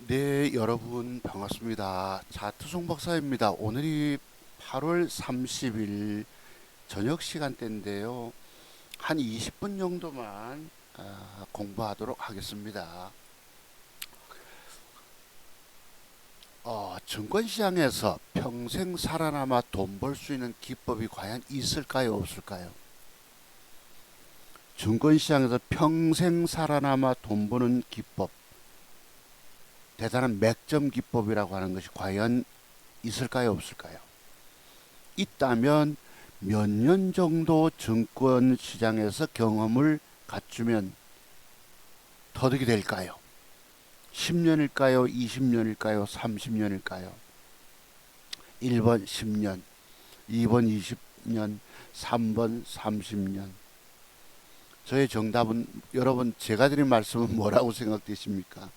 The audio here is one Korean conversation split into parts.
네, 여러분 반갑습니다. 자투송 박사입니다. 오늘이 8월 30일 저녁 시간대인데요. 한 20분 정도만 공부하도록 하겠습니다. 증권시장에서 평생 살아남아 돈 벌 수 있는 기법이 과연 있을까요, 없을까요? 증권시장에서 평생 살아남아 돈 버는 기법, 대단한 맥점 기법이라고 하는 것이 과연 있을까요, 없을까요? 있다면 몇 년 정도 증권 시장에서 경험을 갖추면 터득이 될까요? 10년일까요? 20년일까요? 30년일까요? 1번 10년, 2번 20년, 3번 30년. 저의 정답은 여러분 제가 드린 말씀은 뭐라고 생각되십니까?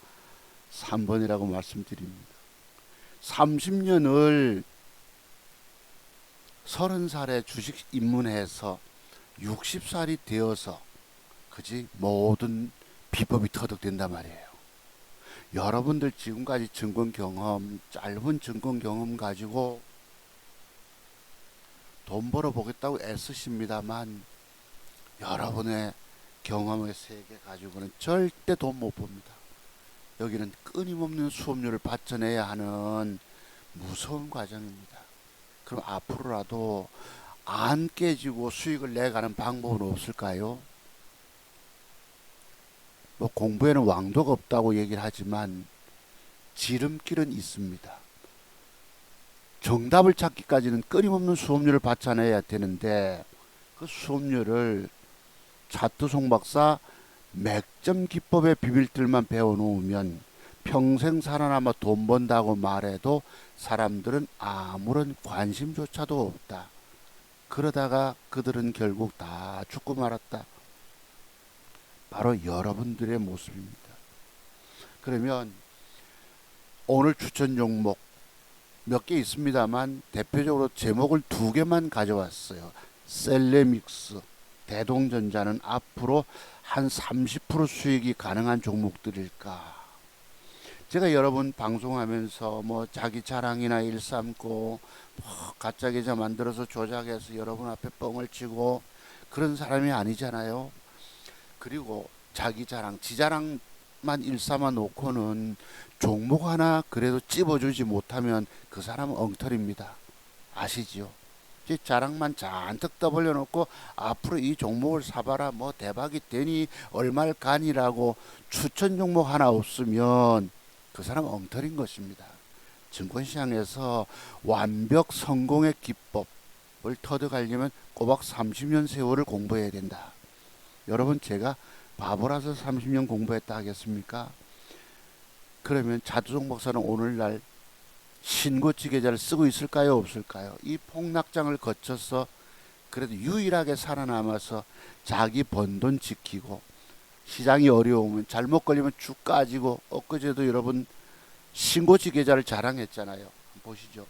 3번이라고 말씀드립니다. 30년을 30살에 주식 입문해서 60살이 되어서 그지 모든 비법이 터득된단 말이에요. 여러분들 지금까지 증권 경험, 짧은 증권 경험 가지고 돈 벌어 보겠다고 애쓰십니다만 여러분의 경험의 세계 가지고는 절대 돈 못 법니다. 여기는 끊임없는 수업료를 받쳐내야 하는 무서운 과정입니다. 그럼 앞으로라도 안 깨지고 수익을 내가는 방법은 없을까요? 뭐 공부에는 왕도가 없다고 얘기를 하지만 지름길은 있습니다. 정답을 찾기까지는 끊임없는 수업료를 받쳐내야 되는데 그 수업료를 차트송 박사 맥점 기법의 비밀들만 배워놓으면 평생 살아남아 돈 번다고 말해도 사람들은 아무런 관심조차도 없다. 그러다가 그들은 결국 다 죽고 말았다. 바로 여러분들의 모습입니다. 그러면 오늘 추천 종목 몇 개 있습니다만 대표적으로 제목을 두 개만 가져왔어요. 셀레믹스, 대동전자는 앞으로 한 30% 수익이 가능한 종목들일까? 제가 여러분 방송하면서 뭐 자기 자랑이나 일삼고 뭐 가짜 계좌 만들어서 조작해서 여러분 앞에 뻥을 치고 그런 사람이 아니잖아요. 그리고 자기 자랑, 지 자랑만 일삼아 놓고는 종목 하나 그래도 찝어주지 못하면 그 사람은 엉터리입니다. 아시지요? 제 자랑만 잔뜩 떠벌려 놓고 앞으로 이 종목을 사봐라 뭐 대박이 되니 얼마를 가니라고 추천 종목 하나 없으면 그 사람은 엉터리인 것입니다. 증권시장에서 완벽 성공의 기법을 터득하려면 꼬박 30년 세월을 공부해야 된다. 여러분 제가 바보라서 30년 공부했다 하겠습니까? 그러면 자두종 박사는 오늘날 신고치 계좌를 쓰고 있을까요? 없을까요? 이 폭락장을 거쳐서 그래도 유일하게 살아남아서 자기 번 돈 지키고 시장이 어려우면 잘못 걸리면 쭉 까지고 엊그제도 여러분 신고치 계좌를 자랑했잖아요. 보시죠.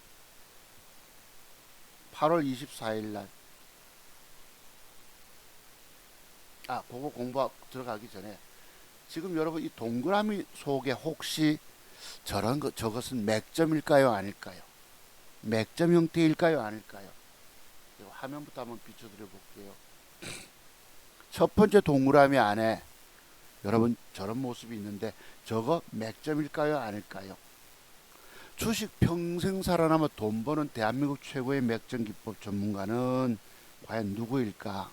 8월 24일 날. 그거 공부 들어가기 전에 지금 여러분 이 동그라미 속에 혹시 저것은 맥점일까요? 아닐까요? 맥점 형태일까요? 아닐까요? 화면부터 한번 비춰드려 볼게요. 첫 번째 동그라미 안에 여러분 저런 모습이 있는데 저거 맥점일까요? 아닐까요? 주식 평생 살아남아 돈 버는 대한민국 최고의 맥점 기법 전문가는 과연 누구일까?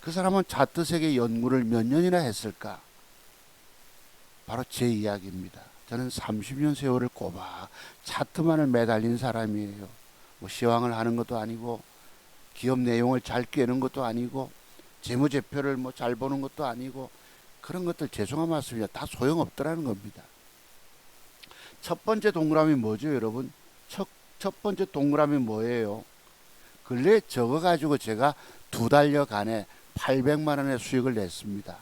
그 사람은 차트세계 연구를 몇 년이나 했을까? 바로 제 이야기입니다. 저는 30년 세월을 꼬박 차트만을 매달린 사람이에요. 뭐 시황을 하는 것도 아니고 기업 내용을 잘 꿰는 것도 아니고 재무제표를 뭐 잘 보는 것도 아니고 그런 것들 죄송한 말씀이야 다 소용없더라는 겁니다. 첫 번째 동그라미 뭐죠, 여러분? 첫 번째 동그라미 뭐예요? 근래 저거 가지고 제가 2달여간에 800만 원의 수익을 냈습니다.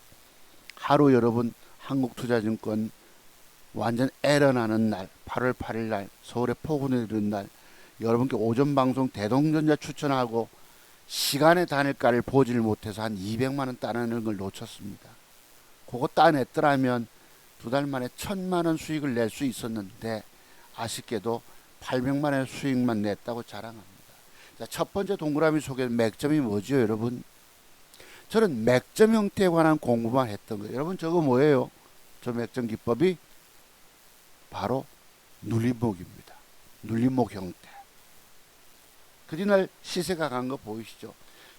하루 여러분 한국투자증권 완전 에러 나는 날 8월 8일 날 서울에 폭우 내리는 날 여러분께 오전 방송 대동전자 추천하고 시간의 단일가를 보지를 못해서 한 200만 원 따내는 걸 놓쳤습니다. 그거 따냈더라면 두 달 만에 1,000만 원 수익을 낼 수 있었는데 아쉽게도 800만 원 수익만 냈다고 자랑합니다. 자, 첫 번째 동그라미 속에 맥점이 뭐죠, 여러분? 저는 맥점 형태에 관한 공부만 했던 거예요. 여러분 저거 뭐예요? 저 맥점 기법이 바로 눌림목입니다. 눌림목 형태. 그날 시세가 간 거 보이시죠?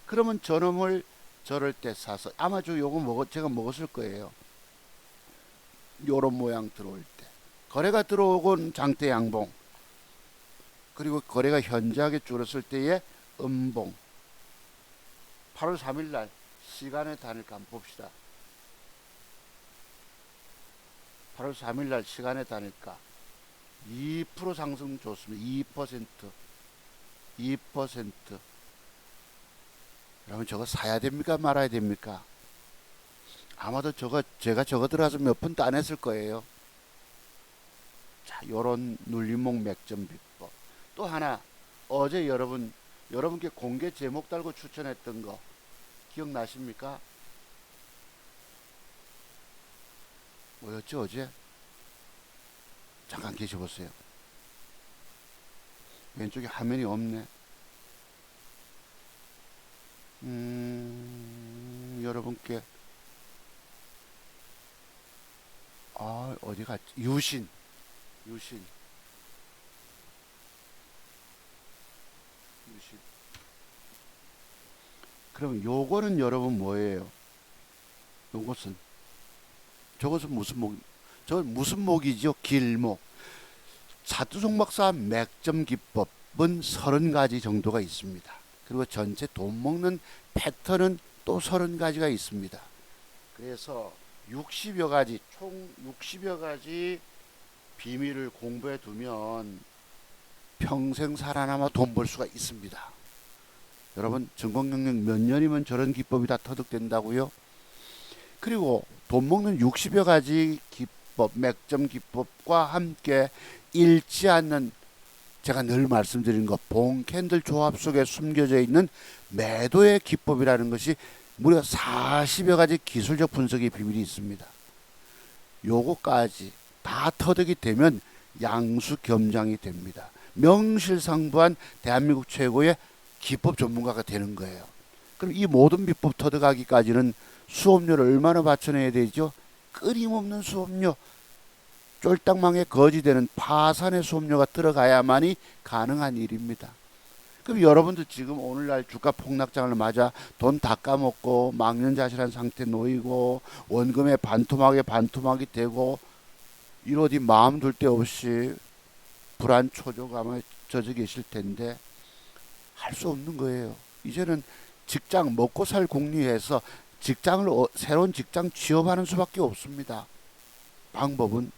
그러면 저놈을 저럴 때 사서 아마 요거 제가 먹었을 거예요. 요런 모양 들어올 때 거래가 들어오곤 장대 양봉, 그리고 거래가 현저하게 줄었을 때의 음봉. 8월 3일 날 시간의 단위를 한번 봅시다. 8월 3일 날 시간의 단위가 2% 상승 좋습니다. 2%. 그러면 저거 사야 됩니까? 말아야 됩니까? 아마도 제가 저거 들어가서 몇 푼 따냈을 거예요. 자, 요런 눌림목 맥점 비법. 또 하나, 어제 여러분께 공개 제목 달고 추천했던 거 기억나십니까? 뭐였죠, 어제? 잠깐 계셔보세요. 왼쪽에 화면이 없네. 여러분께 어디 갔지? 유신. 그럼 요거는 여러분 뭐예요? 저것은 무슨 목? 저건 무슨 목이죠? 길목. 사투송박사 맥점 기법은 30가지 정도가 있습니다. 그리고 전체 돈 먹는 패턴은 또 30가지가 있습니다. 그래서 60여 가지, 총 60여 가지 비밀을 공부해 두면 평생 살아남아 돈 벌 수가 있습니다. 여러분, 증권 경력 몇 년이면 저런 기법이 다 터득된다고요? 그리고 돈 먹는 60여 가지 기법, 맥점 기법과 함께 잃지 않는, 제가 늘 말씀드린 것, 봉 캔들 조합 속에 숨겨져 있는 매도의 기법이라는 것이 무려 40여 가지 기술적 분석의 비밀이 있습니다. 요거까지 다 터득이 되면 양수겸장이 됩니다. 명실상부한 대한민국 최고의 기법 전문가가 되는 거예요. 그럼 이 모든 비법 터득하기까지는 수업료를 얼마나 받쳐내야 되죠? 끊임없는 수업료, 쫄딱망에 거지되는 파산의 수업료가 들어가야만이 가능한 일입니다. 그럼 여러분도 지금 오늘날 주가 폭락장을 맞아 돈 다 까먹고 망연자실한 상태 놓이고 원금에 반토막이 되고 이러디 마음 둘 데 없이 불안 초조감에 젖어 계실 텐데 할 수 없는 거예요. 이제는 직장 먹고 살 궁리해서 새로운 직장 취업하는 수밖에 없습니다. 방법은.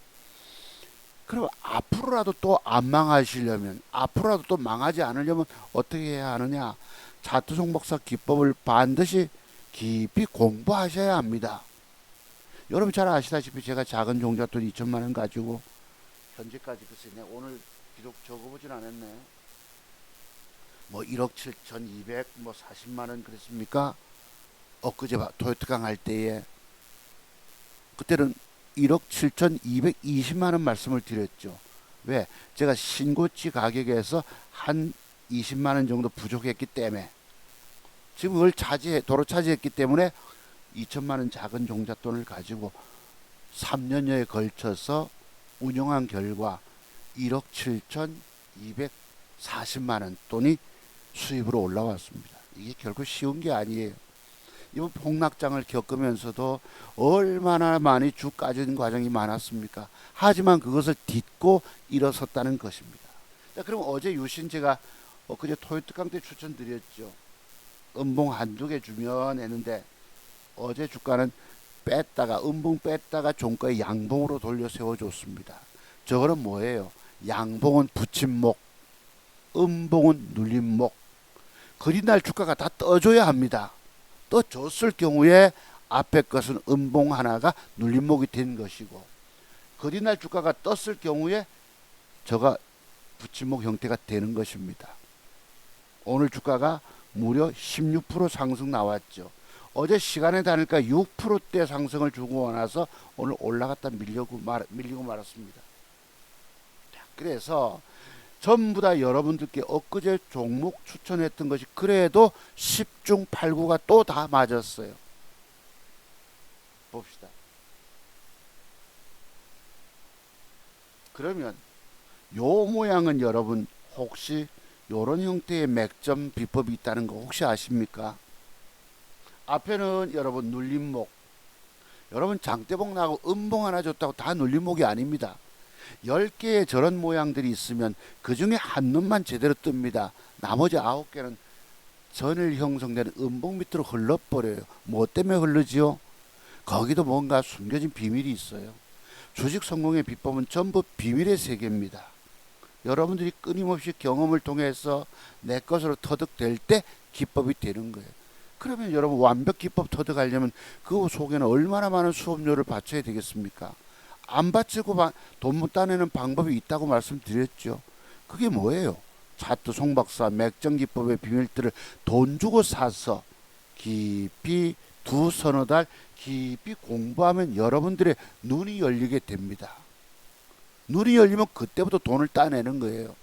그럼 앞으로라도 또 안 망하시려면, 앞으로라도 또 망하지 않으려면 어떻게 해야 하느냐? 자투송박사 기법을 반드시 깊이 공부하셔야 합니다. 여러분 잘 아시다시피 제가 작은 종잣돈 2천만 원 가지고 현재까지 글쎄 오늘 비록 적어보진 않았네. 뭐 1억 7,200 뭐 40만 원 그랬습니까? 엊그제 토요트강 할 때에 그때는 1억 7,220만 원 말씀을 드렸죠. 왜? 제가 신고치 가격에서 한 20만 원 정도 부족했기 때문에, 지금 그걸 도로 차지했기 때문에 2천만 원 작은 종잣돈을 가지고 3년여에 걸쳐서 운영한 결과 1억 7,240만 원 돈이 수입으로 올라왔습니다. 이게 결코 쉬운 게 아니에요. 이번 폭락장을 겪으면서도 얼마나 많이 주 까진 과정이 많았습니까? 하지만 그것을 딛고 일어섰다는 것입니다. 자, 그럼 어제 유신 제가 엊그제 토요특강 때 추천드렸죠. 음봉 한두 개 주면 했는데 어제 주가는 음봉 뺐다가 종가의 양봉으로 돌려 세워줬습니다. 저거는 뭐예요? 양봉은 붙임목, 음봉은 눌림목. 그린날 주가가 다 떠줘야 합니다. 떠줬을 경우에 앞에 것은 음봉 하나가 눌림목이 된 것이고, 그린날 주가가 떴을 경우에 저가 붙임목 형태가 되는 것입니다. 오늘 주가가 무려 16% 상승 나왔죠. 어제 시간의 단일가 6%대 상승을 주고 나서 오늘 올라갔다 밀리고 말았습니다. 그래서 전부 다 여러분들께 엊그제 종목 추천했던 것이 그래도 10중 8구가 또 다 맞았어요. 봅시다. 그러면 요 모양은 여러분 혹시 요런 형태의 맥점 비법이 있다는 거 혹시 아십니까? 앞에는 여러분 눌림목, 여러분 장대봉 나고 음봉 하나 줬다고 다 눌림목이 아닙니다. 10개의 저런 모양들이 있으면 그 중에 한 놈만 제대로 뜹니다. 나머지 9개는 전일 형성되는 음봉 밑으로 흘러버려요. 뭐 때문에 흐르지요? 거기도 뭔가 숨겨진 비밀이 있어요. 주식 성공의 비법은 전부 비밀의 세계입니다. 여러분들이 끊임없이 경험을 통해서 내 것으로 터득될 때 기법이 되는 거예요. 그러면 여러분 완벽 기법 터득하려면 그 속에는 얼마나 많은 수업료를 바쳐야 되겠습니까? 안 바치고 돈 못 따내는 방법이 있다고 말씀드렸죠. 그게 뭐예요? 차트 송박사 맥점 기법의 비밀들을 돈 주고 사서 깊이 두서너 달 깊이 공부하면 여러분들의 눈이 열리게 됩니다. 눈이 열리면 그때부터 돈을 따내는 거예요.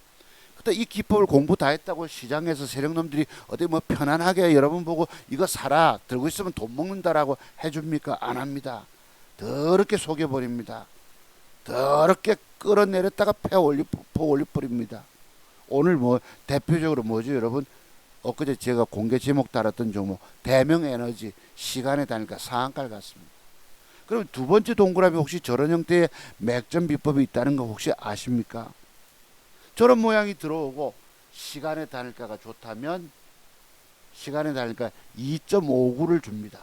그때 이 기법을 공부 다 했다고 시장에서 세력놈들이 어디 뭐 편안하게 여러분 보고 이거 사라 들고 있으면 돈 먹는다라고 해줍니까? 안 합니다. 더럽게 속여버립니다. 더럽게 끌어내렸다가 올려버립니다. 오늘 뭐 대표적으로 뭐죠 여러분? 엊그제 제가 공개 제목 달았던 종목 대명에너지 시간의 단일가 상한가를 갔습니다. 그럼 두 번째 동그라미 혹시 저런 형태의 맥점 비법이 있다는 거 혹시 아십니까? 저런 모양이 들어오고 시간의 단일가가 좋다면 시간의 단일가 2.59를 줍니다.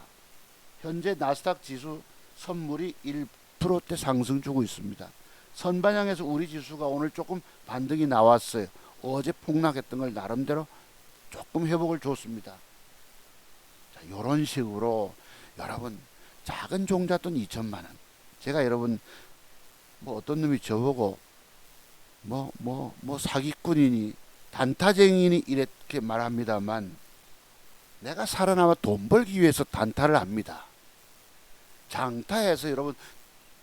현재 나스닥 지수 선물이 1%대 상승 주고 있습니다. 선반영에서 우리 지수가 오늘 조금 반등이 나왔어요. 어제 폭락했던 걸 나름대로 조금 회복을 줬습니다. 자, 이런 식으로 여러분 작은 종잣돈 2천만 원. 제가 여러분 뭐 어떤 놈이 저보고 뭐 사기꾼이니 단타쟁이니 이렇게 말합니다만 내가 살아남아 돈 벌기 위해서 단타를 합니다. 장타해서 여러분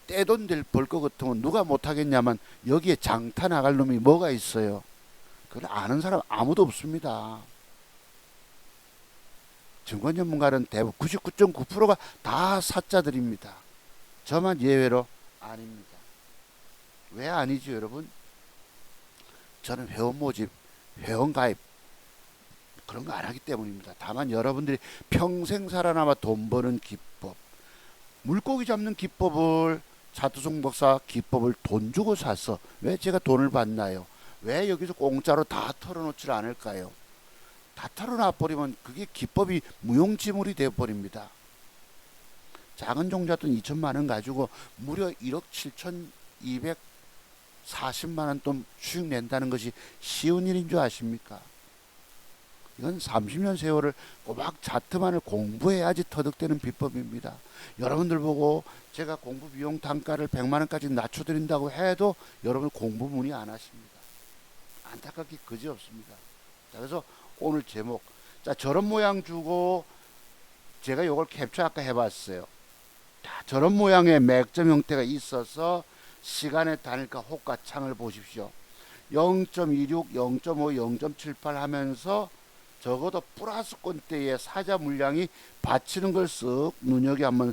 떼돈 벌 것 같으면 누가 못하겠냐만 여기에 장타 나갈 놈이 뭐가 있어요? 그걸 아는 사람 아무도 없습니다. 증권 전문가는 대부분 99.9%가 다 사자들입니다. 저만 예외로 아닙니다. 왜 아니죠 여러분? 저는 회원 모집, 회원 가입 그런 거 안 하기 때문입니다. 다만 여러분들이 평생 살아남아 돈 버는 기법, 물고기 잡는 기법을 차트송 박사 기법을 돈 주고 사서 왜 제가 돈을 받나요? 왜 여기서 공짜로 다 털어놓질 않을까요? 다 털어놔 버리면 그게 기법이 무용지물이 되어 버립니다. 작은 종잣돈 2천만 원 가지고 무려 1억 7,240만 원 돈 수익 낸다는 것이 쉬운 일인 줄 아십니까? 이건 30년 세월을 꼬박 차트만을 공부해야지 터득되는 비법입니다. 여러분들 보고 제가 공부 비용 단가를 100만 원까지 낮춰드린다고 해도 여러분 공부 문의 안 하십니다. 안타깝게 그지없습니다. 자, 그래서 오늘 제목, 자 저런 모양 주고 제가 이걸 캡처 아까 해봤어요. 자, 저런 모양의 맥점 형태가 있어서 시간의 단일가 호가창을 보십시오. 0.26, 0.5, 0.78 하면서 적어도 플러스권대의 사자 물량이 받치는 걸 쓱 눈여겨 한번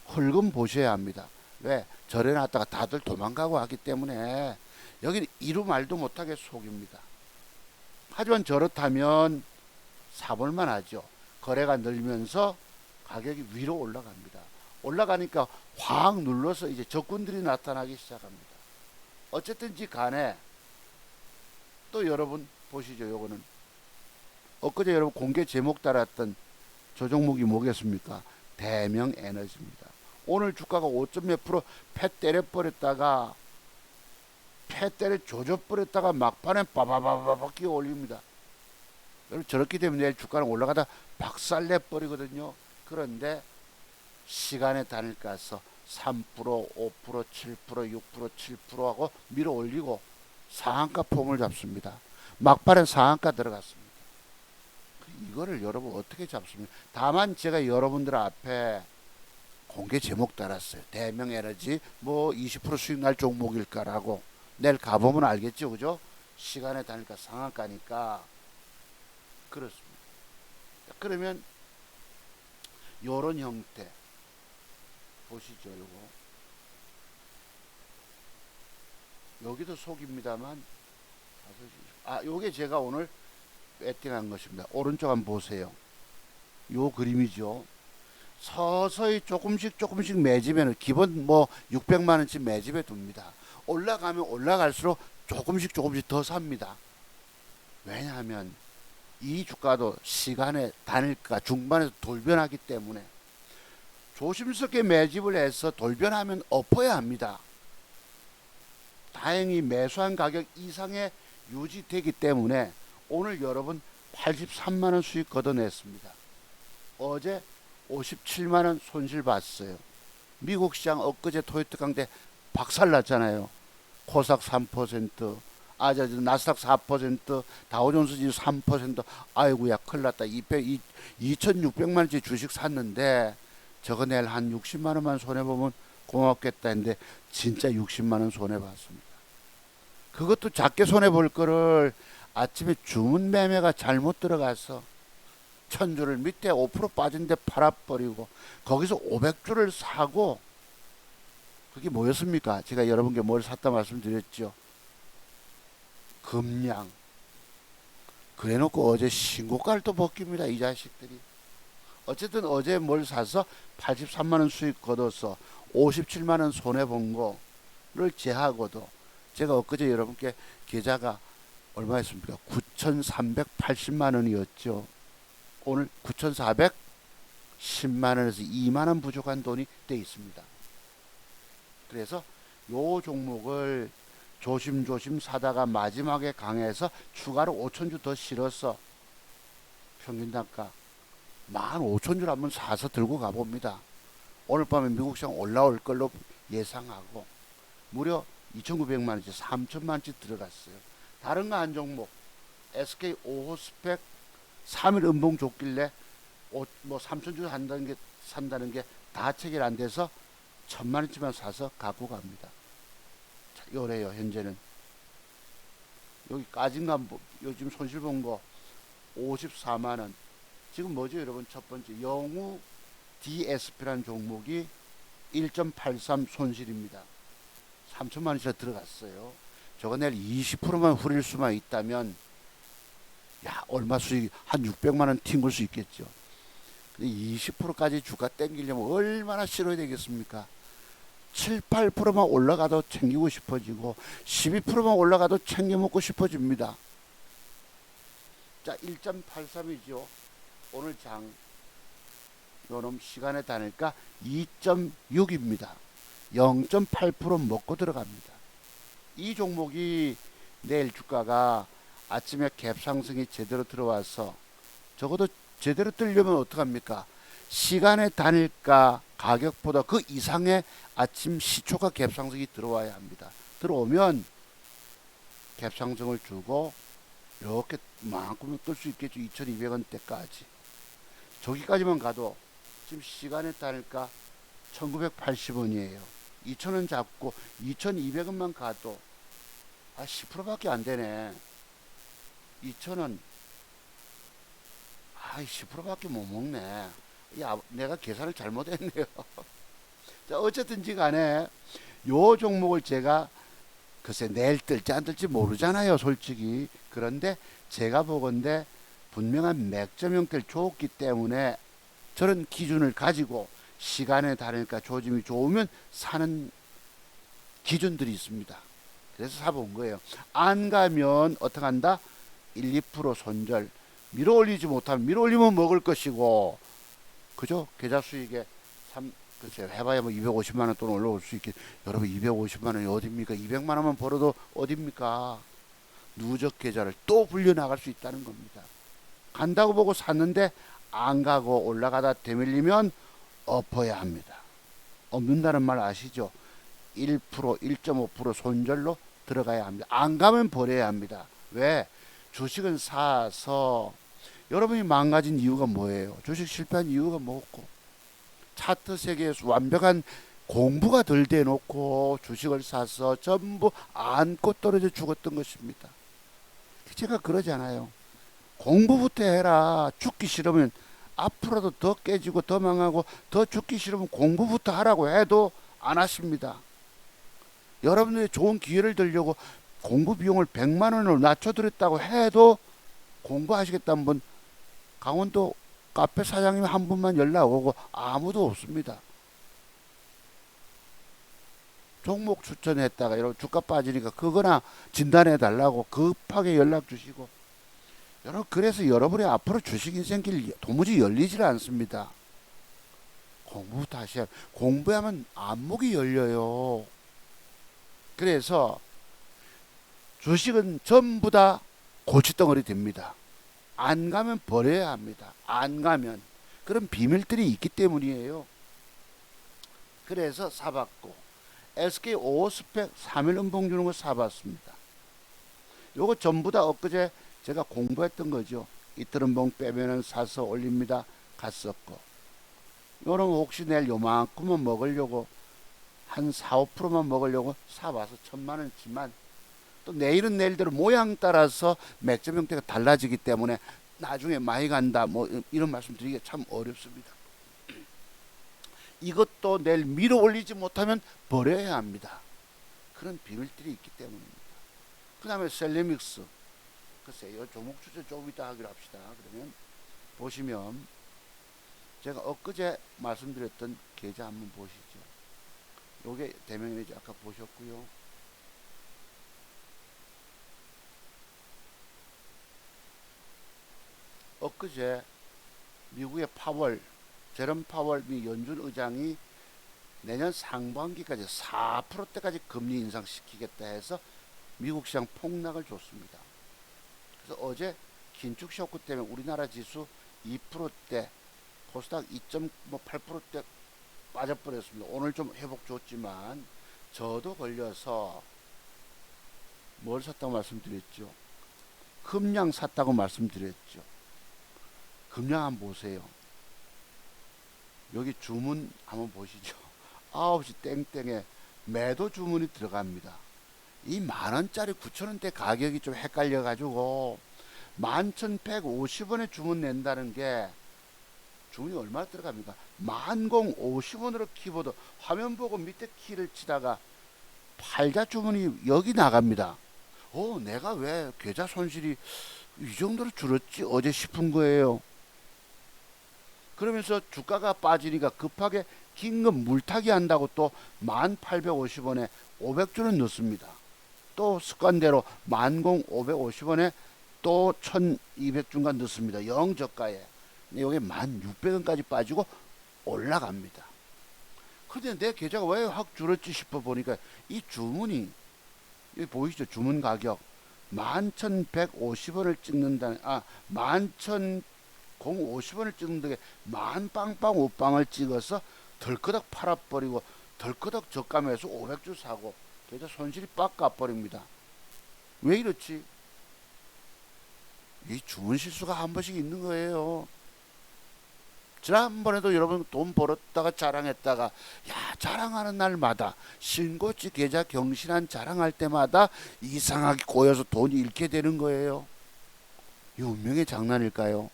흘금 보셔야 합니다. 왜? 절에 놨다가 다들 도망가고 하기 때문에 여기는 이루 말도 못하게 속입니다. 하지만 저렇다면 사볼만 하죠. 거래가 늘면서 가격이 위로 올라갑니다. 올라가니까 확 눌러서 이제 적군들이 나타나기 시작합니다. 어쨌든지 간에 또 여러분 보시죠. 요거는 엊그제 여러분 공개 제목 달았던 저 종목이 뭐겠습니까? 대명에너지입니다. 오늘 주가가 5점 몇 프로 패 때려버렸다가 패 때려 조져버렸다가 막판에 빠바바바바 끼어 올립니다. 여러분 저렇게 되면 내일 주가는 올라가다 박살내버리거든요. 그런데 시간에 단일가서 3%, 5%, 7%, 6%, 7% 하고 밀어 올리고 상한가 폼을 잡습니다. 막판에 상한가 들어갔습니다. 이거를 여러분 어떻게 잡습니까? 다만 제가 여러분들 앞에 공개 제목 달았어요. 대명에너지 뭐 20% 수익 날 종목일까라고. 내일 가보면 알겠죠, 그죠? 시간에 다니까 상한가니까. 그렇습니다. 그러면 요런 형태 보시죠. 여기도 속입니다만, 요게 제가 오늘 배팅한 것입니다. 오른쪽 한번 보세요. 요 그림이죠. 서서히 조금씩 매집에는 기본 뭐 600만 원씩 매집에 둡니다. 올라가면 올라갈수록 조금씩 더 삽니다. 왜냐하면 이 주가도 시간의 단일가 중반에서 돌변하기 때문에 조심스럽게 매집을 해서 돌변하면 엎어야 합니다. 다행히 매수한 가격 이상에 유지되기 때문에 오늘 여러분 83만원 수익 걷어냈습니다. 어제 57만원 손실 봤어요. 미국 시장 엊그제 토요트 강대 박살났잖아요. 코스닥 3%, 나스닥 4%, 다우존스 지수 3%. 아이고야 큰일 났다. 2600만원짜리 주식 샀는데 저거 내일 한 60만원만 손해보면 고맙겠다 했는데 진짜 60만원 손해봤습니다. 그것도 작게 손해볼 거를 아침에 주문 매매가 잘못 들어가서 1000주를 밑에 5% 빠진데 팔아버리고 거기서 500주를 사고, 그게 뭐였습니까? 제가 여러분께 뭘 샀다 말씀드렸죠. 금량. 그래놓고 어제 신고가를 또 벗깁니다. 이 자식들이. 어쨌든 어제 뭘 사서 83만원 수익 거둬서 57만원 손해본 거를 제하고도 제가 엊그제 여러분께 계좌가 얼마였습니까? 9,380만원이었죠. 오늘 9,410만원에서 2만원 부족한 돈이 돼 있습니다. 그래서 요 종목을 조심조심 사다가 마지막에 강해서 추가로 5천주 더 실어서 평균 단가 15,000주를 한번 사서 들고 가봅니다. 오늘 밤에 미국 시장 올라올 걸로 예상하고 무려 2,900만원치 3천만원치 들어갔어요. 다른 거 한 종목 SK 5호 스펙 3일 음봉 줬길래 뭐 3천주 산다는 게 다 체결 안 돼서 1,000만원치만 사서 갖고 갑니다. 자, 요래요. 현재는 여기까지인가 요즘 손실 본 거 54만원. 지금 뭐죠 여러분? 첫 번째 영우 DSP라는 종목이 1.83 손실입니다. 3천만원짜리 들어갔어요. 저거 내일 20%만 후릴 수만 있다면 얼마 수익 한 600만원 튕길 수 있겠죠. 근데 20%까지 주가 땡기려면 얼마나 실어야 되겠습니까? 7, 8%만 올라가도 챙기고 싶어지고 12%만 올라가도 챙겨 먹고 싶어집니다. 자, 1.83이죠. 오늘 장 요놈 시간에 다니까 2.6입니다. 0.8% 먹고 들어갑니다. 이 종목이 내일 주가가 아침에 갭 상승이 제대로 들어와서 적어도 제대로 뜨려면 어떡합니까? 시간의 단일가 가격보다 그 이상의 아침 시초가 갭 상승이 들어와야 합니다. 들어오면 갭 상승을 주고 이렇게 만큼은 뜰 수 있겠죠. 2,200원대까지. 저기까지만 가도 지금 시간에 따르니까 1980원이에요. 2,000원 잡고 2,200원만 가도 10%밖에 안 되네. 2,000원 10%밖에 못 먹네. 내가 계산을 잘못했네요. 자, 어쨌든지 간에 요 종목을 제가 글쎄 내일 뜰지 안 뜰지 모르잖아요, 솔직히. 그런데 제가 보건대 분명한 맥점 형태를 줬기 때문에 저런 기준을 가지고 시간에 다르니까 조짐이 좋으면 사는 기준들이 있습니다. 그래서 사본 거예요. 안 가면 어떻게 한다? 1, 2% 손절. 밀어 올리지 못하면 밀어 올리면 먹을 것이고, 그죠? 계좌 수익에 글쎄 해봐야 뭐 250만 원 돈 올라올 수 있겠. 여러분 250만 원이 어딥니까? 200만 원만 벌어도 어딥니까? 누적 계좌를 또 불려 나갈 수 있다는 겁니다. 간다고 보고 샀는데 안 가고 올라가다 되밀리면 엎어야 합니다. 엎는다는 말 아시죠? 1%, 1.5% 손절로 들어가야 합니다. 안 가면 버려야 합니다. 왜? 주식은 사서 여러분이 망가진 이유가 뭐예요? 주식 실패한 이유가 뭐고? 차트 세계에서 완벽한 공부가 덜 돼 놓고 주식을 사서 전부 안고 떨어져 죽었던 것입니다. 제가 그러잖아요. 공부부터 해라. 죽기 싫으면 앞으로도 더 깨지고 더 망하고 더 죽기 싫으면 공부부터 하라고 해도 안 하십니다. 여러분들이 좋은 기회를 들려고 공부 비용을 100만 원으로 낮춰드렸다고 해도 공부하시겠다는 분 강원도 카페 사장님 한 분만 연락 오고 아무도 없습니다. 종목 추천했다가 여러분 주가 빠지니까 그거나 진단해 달라고 급하게 연락 주시고 여러분 그래서 여러분의 앞으로 주식 인생길 도무지 열리질 않습니다. 공부부터 하셔야 공부하면 안목이 열려요. 그래서 주식은 전부 다 고치덩어리 됩니다. 안 가면 버려야 합니다. 안 가면 그런 비밀들이 있기 때문이에요. 그래서 사봤고 SK 오스펙 3일 음봉 주는 거 사봤습니다. 요거 전부 다 엊그제 제가 공부했던 거죠. 이틀 음봉 빼면은 사서 올립니다. 갔었고 요런 혹시 내일 요만큼만 먹으려고 한 4, 5%만 먹으려고 사봐서 1,000만 원이지만 또 내일은 내일대로 모양 따라서 맥점 형태가 달라지기 때문에 나중에 많이 간다 뭐 이런 말씀 드리기가 참 어렵습니다. 이것도 내일 밀어 올리지 못하면 버려야 합니다. 그런 비밀들이 있기 때문입니다. 그 다음에 셀레믹스 글쎄요 종목 추천 조금 이따 하기로 합시다. 그러면 보시면 제가 엊그제 말씀드렸던 계좌 한번 보시죠. 요게 대명이지 아까 보셨고요. 엊그제 미국의 파월 제롬 파월 미 연준 의장이 내년 상반기까지 4%대까지 금리 인상시키겠다 해서 미국 시장 폭락을 줬습니다. 그래서 어제 긴축 쇼크 때문에 우리나라 지수 2%대 코스닥 2.8%대 빠져버렸습니다. 오늘 좀 회복 줬지만 저도 걸려서 뭘 샀다고 말씀드렸죠. 금량 샀다고 말씀드렸죠. 금량 한번 보세요. 여기 주문 한번 보시죠. 9시 땡땡에 매도 주문이 들어갑니다. 이 만원짜리 9천원대 가격이 좀 헷갈려 가지고 11,150원에 주문 낸다는 게 주문이 얼마나 들어갑니까? 1050원으로 키보드 화면 보고 밑에 키를 치다가 팔자 주문이 여기 나갑니다. 내가 왜 계좌 손실이 이 정도로 줄었지 어제 싶은 거예요. 그러면서 주가가 빠지니까 급하게 긴급 물타기 한다고 또 1850원에 500주는 넣습니다. 또 습관대로 10550원에 또 1200주간 넣습니다. 영저가에. 여기 1600원까지 빠지고 올라갑니다. 그런데 내 계좌가 왜 확 줄었지 싶어 보니까 이 주문이 여기 보이시죠? 주문 가격 11,150원을 찍는다는 11,050원을 찍는 게 만빵빵 5빵을 찍어서 덜커덕 팔아버리고 덜커덕 저감해서 500주 사고 계좌 손실이 빡 가버립니다. 왜 이렇지? 이 주문 실수가 한 번씩 있는 거예요. 지난번에도 여러분 돈 벌었다가 자랑했다가 자랑하는 날마다 신고치 계좌 경신한 자랑할 때마다 이상하게 고여서 돈이 잃게 되는 거예요. 이 운명의 장난일까요?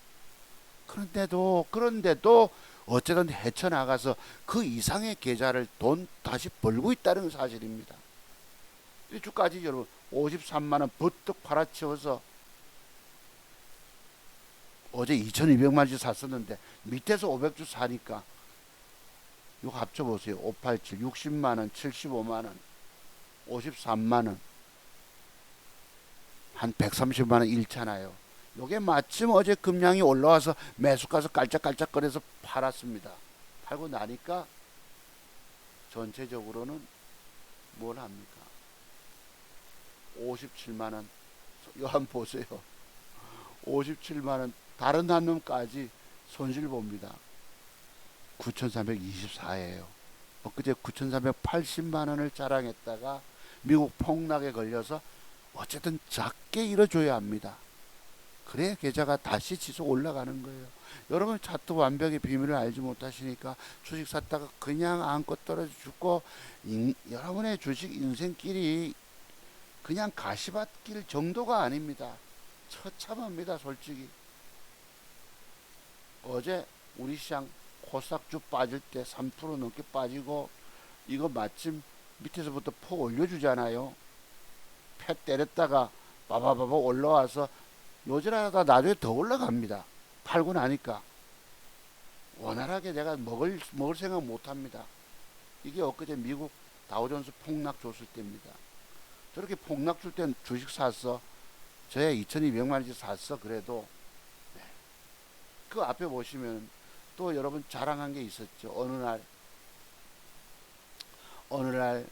그런데도 어쨌든 헤쳐나가서 그 이상의 계좌를 돈 다시 벌고 있다는 사실입니다. 이 주까지 여러분 53만원 버뜩 팔아치워서 어제 2200만원씩 샀었는데 밑에서 500주 사니까 이거 합쳐보세요. 587 60만원 75만원 53만원 한 130만원 잃잖아요. 요게 마침 어제 금량이 올라와서 매수가서 깔짝깔짝거려서 팔았습니다. 팔고 나니까 전체적으로는 뭘 합니까? 57만원 이거 한번 보세요. 57만원 다른 한 놈까지 손실 봅니다. 9,324예요. 엊그제 9,380만원을 자랑했다가 미국 폭락에 걸려서 어쨌든 작게 잃어줘야 합니다. 그래야 계좌가 다시 지속 올라가는 거예요. 여러분 차트 완벽의 비밀을 알지 못하시니까 주식 샀다가 그냥 안고 떨어져 죽고 여러분의 주식 인생길이 그냥 가시밭길 정도가 아닙니다. 처참합니다, 솔직히. 어제 우리 시장 코스닥 쭉 빠질 때 3% 넘게 빠지고 이거 마침 밑에서부터 폭 올려주잖아요. 패 때렸다가 바바바바 올라와서 요지라다 나중에 더 올라갑니다. 팔고 나니까 원활하게 내가 먹을 생각 못합니다. 이게 엊그제 미국 다우존스 폭락 줬을 때입니다. 저렇게 폭락 줄 땐 주식 샀어. 저야 2200만원치 샀어. 그래도 그 앞에 보시면 또 여러분 자랑한 게 있었죠. 어느 날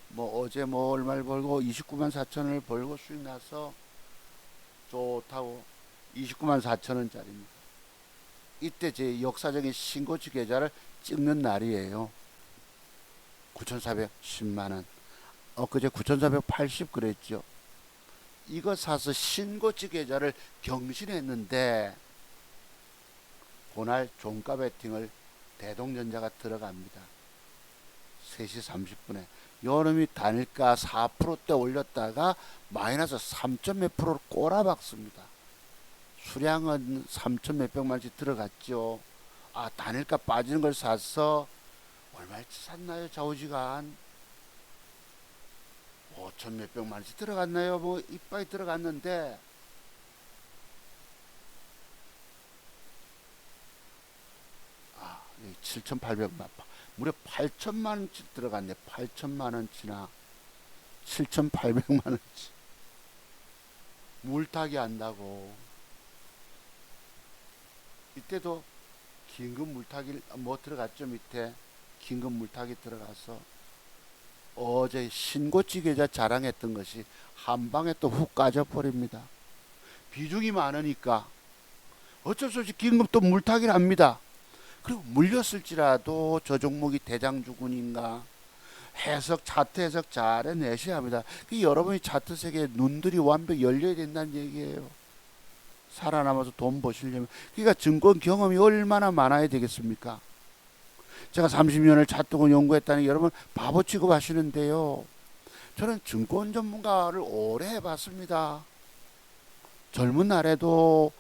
뭐 어제 뭐 얼마를 벌고 29만 4천원을 벌고 수익 나서 좋다고 29만 4천원짜리입니다. 이때 제 역사적인 신고치 계좌를 찍는 날이에요. 9,410만원. 엊그제 9,480 그랬죠. 이거 사서 신고치 계좌를 경신했는데 그날 종가 베팅을 대동전자가 들어갑니다. 3시 30분에 여름이 단일가 4%대 올렸다가 마이너스 3점 몇 프로를 꼬라박습니다. 수량은 3천 몇백만원씩 들어갔죠. 아, 단일가 빠지는 걸 사서 얼마치 샀나요? 좌우지간 5천 몇백만원씩 들어갔나요? 뭐 이빨이 들어갔는데 아, 7,800만 무려 8천만원치 들어갔네. 8천만원치나 7,800만원치 물타기 한다고. 이때도 긴급 물타기 뭐 들어갔죠. 밑에 긴급 물타기 들어가서 어제 신고치 계좌 자랑했던 것이 한방에 또 훅 까져버립니다. 비중이 많으니까 어쩔 수 없이 긴급 또 물타기를 합니다. 그리고 물렸을지라도 저 종목이 대장주군인가 차트 해석 잘 해내셔야 합니다. 여러분이 차트 세계에 눈들이 완벽히 열려야 된다는 얘기예요. 살아남아서 돈 버시려면. 그러니까 증권 경험이 얼마나 많아야 되겠습니까? 제가 30년을 차트권 연구했다니 여러분 바보 취급하시는데요. 저는 증권 전문가를 오래 해봤습니다. 젊은 날에도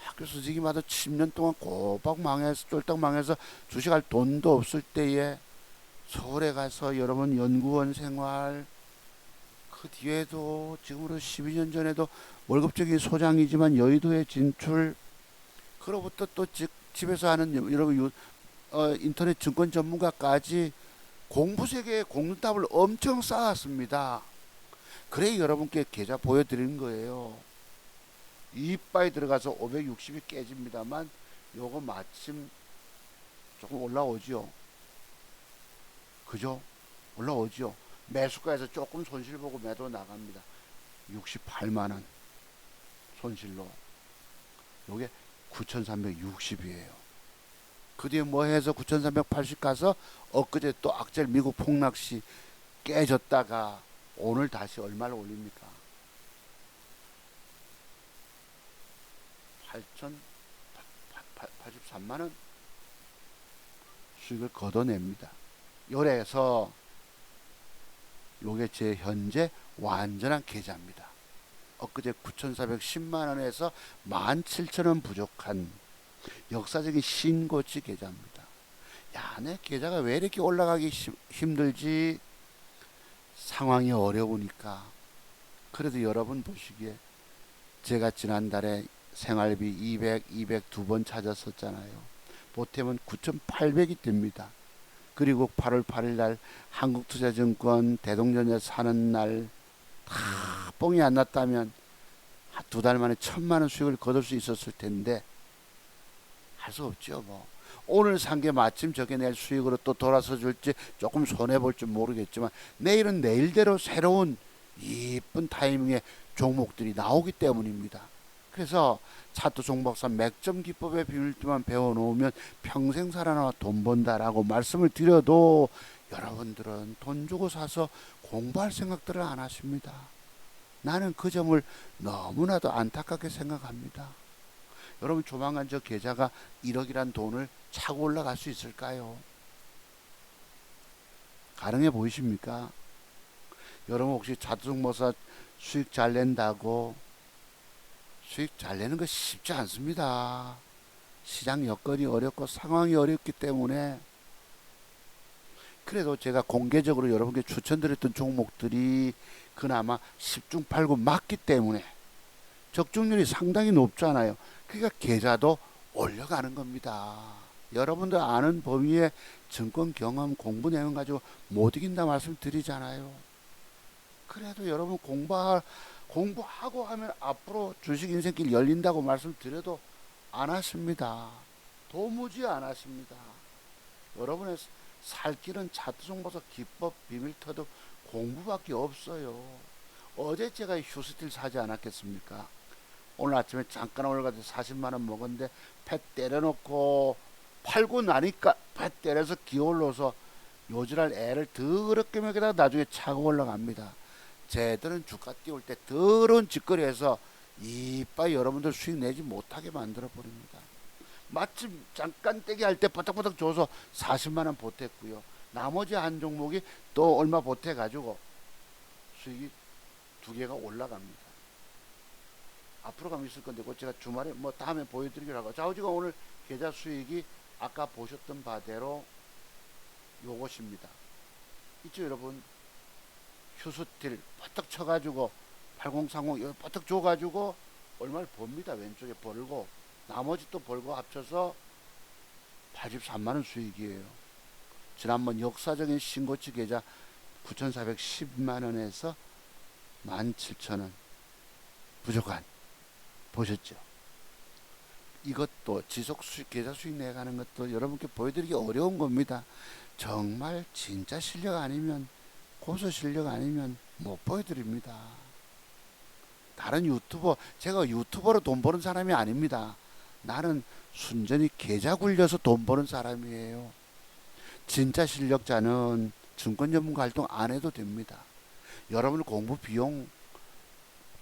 학교 수직이마다 10년 동안 꼬박 망해서 쫄딱 망해서 주식할 돈도 없을 때에 서울에 가서 여러분 연구원 생활, 그 뒤에도 지금으로 12년 전에도 월급적인 소장이지만 여의도에 진출, 그로부터 또 집에서 하는 여러분 인터넷 증권 전문가까지 공부 세계에 공부답을 엄청 쌓았습니다. 그래 여러분께 계좌 보여드리는 거예요. 이빨이 들어가서 560이 깨집니다만 요거 마침 조금 올라오죠. 그죠? 올라오죠. 매수가에서 조금 손실 보고 매도 나갑니다. 68만원 손실로. 요게 9360이에요. 그 뒤에 뭐 해서 9380 가서 엊그제 또 악재 미국 폭락시 깨졌다가 오늘 다시 얼마를 올립니까? 8,083만원 수익을 걷어냅니다. 요래서 요게 제 현재 완전한 계좌입니다. 엊그제 9,410만원에서 17,000원 부족한 역사적인 신고치 계좌입니다. 야, 내 계좌가 왜 이렇게 올라가기 힘들지? 상황이 어려우니까. 그래도 여러분 보시기에 제가 지난달에 생활비 200 두 번 찾았었잖아요. 보태면 9,800이 됩니다. 그리고 8월 8일 날 한국투자증권 대동전자 사는 날 다 뻥이 안 났다면 두 달 만에 1,000만원 수익을 거둘 수 있었을 텐데 할 수 없죠. 뭐 오늘 산 게 마침 저게 내일 수익으로 또 돌아서 줄지 조금 손해볼지 모르겠지만 내일은 내일대로 새로운 이쁜 타이밍에 종목들이 나오기 때문입니다. 그래서 차트 종박사 맥점 기법의 비밀만 배워놓으면 평생 살아남아 돈 번다라고 말씀을 드려도 여러분들은 돈 주고 사서 공부할 생각들을 안 하십니다. 나는 그 점을 너무나도 안타깝게 생각합니다. 여러분 조만간 저 계좌가 1억이란 돈을 차고 올라갈 수 있을까요? 가능해 보이십니까? 여러분 혹시 자동모사 수익 잘 낸다고 수익 잘 내는 거 쉽지 않습니다. 시장 여건이 어렵고 상황이 어렵기 때문에 그래도 제가 공개적으로 여러분께 추천드렸던 종목들이 그나마 10중 8구 맞기 때문에 적중률이 상당히 높잖아요. 그러니까 계좌도 올려가는 겁니다. 여러분들 아는 범위의 증권 경험 공부 내용 가지고 못 이긴다 말씀드리잖아요. 그래도 여러분 공부하고 하면 앞으로 주식 인생길 열린다고 말씀드려도 안 하십니다. 도무지 안 하십니다. 여러분의 살 길은 차트 정보서 기법 비밀터득 공부밖에 없어요. 어제 제가 휴스틸 사지 않았겠습니까? 오늘 아침에 잠깐 올라가서 40만원 먹었는데 배 때려놓고 팔고 나니까 배 때려서 기어올라서 요지랄 애를 더럽게 먹이다가 나중에 차고 올라갑니다. 쟤들은 주가 띄울 때 더러운 짓거리해서 이빨 여러분들 수익 내지 못하게 만들어 버립니다. 마침 잠깐 떼기 할 때 버덕버덕 줘서 40만원 보탰고요. 나머지 한 종목이 또 얼마 보태가지고 수익이 두 개가 올라갑니다. 앞으로 가면 있을 건데, 그 제가 주말에 뭐 다음에 보여드리기로 하고. 좌우지가 오늘 계좌 수익이 아까 보셨던 바대로 요것입니다. 있죠, 여러분? 휴스틸 버떡 쳐가지고 8030 여기 버떡 줘가지고 얼마를 법니다. 왼쪽에 벌고 나머지 또 벌고 합쳐서 83만원 수익이에요. 지난번 역사적인 신고치 계좌 9,410만원에서 17,000원 부족한 보셨죠? 이것도 지속 수익 계좌 수익 내가는 것도 여러분께 보여드리기 어려운 겁니다. 정말 진짜 실력 아니면 고수 실력 아니면 못 보여드립니다. 다른 유튜버, 제가 유튜버로 돈 버는 사람이 아닙니다. 나는 순전히 계좌 굴려서 돈 버는 사람이에요. 진짜 실력자는 증권 전문가 활동 안 해도 됩니다. 여러분 공부 비용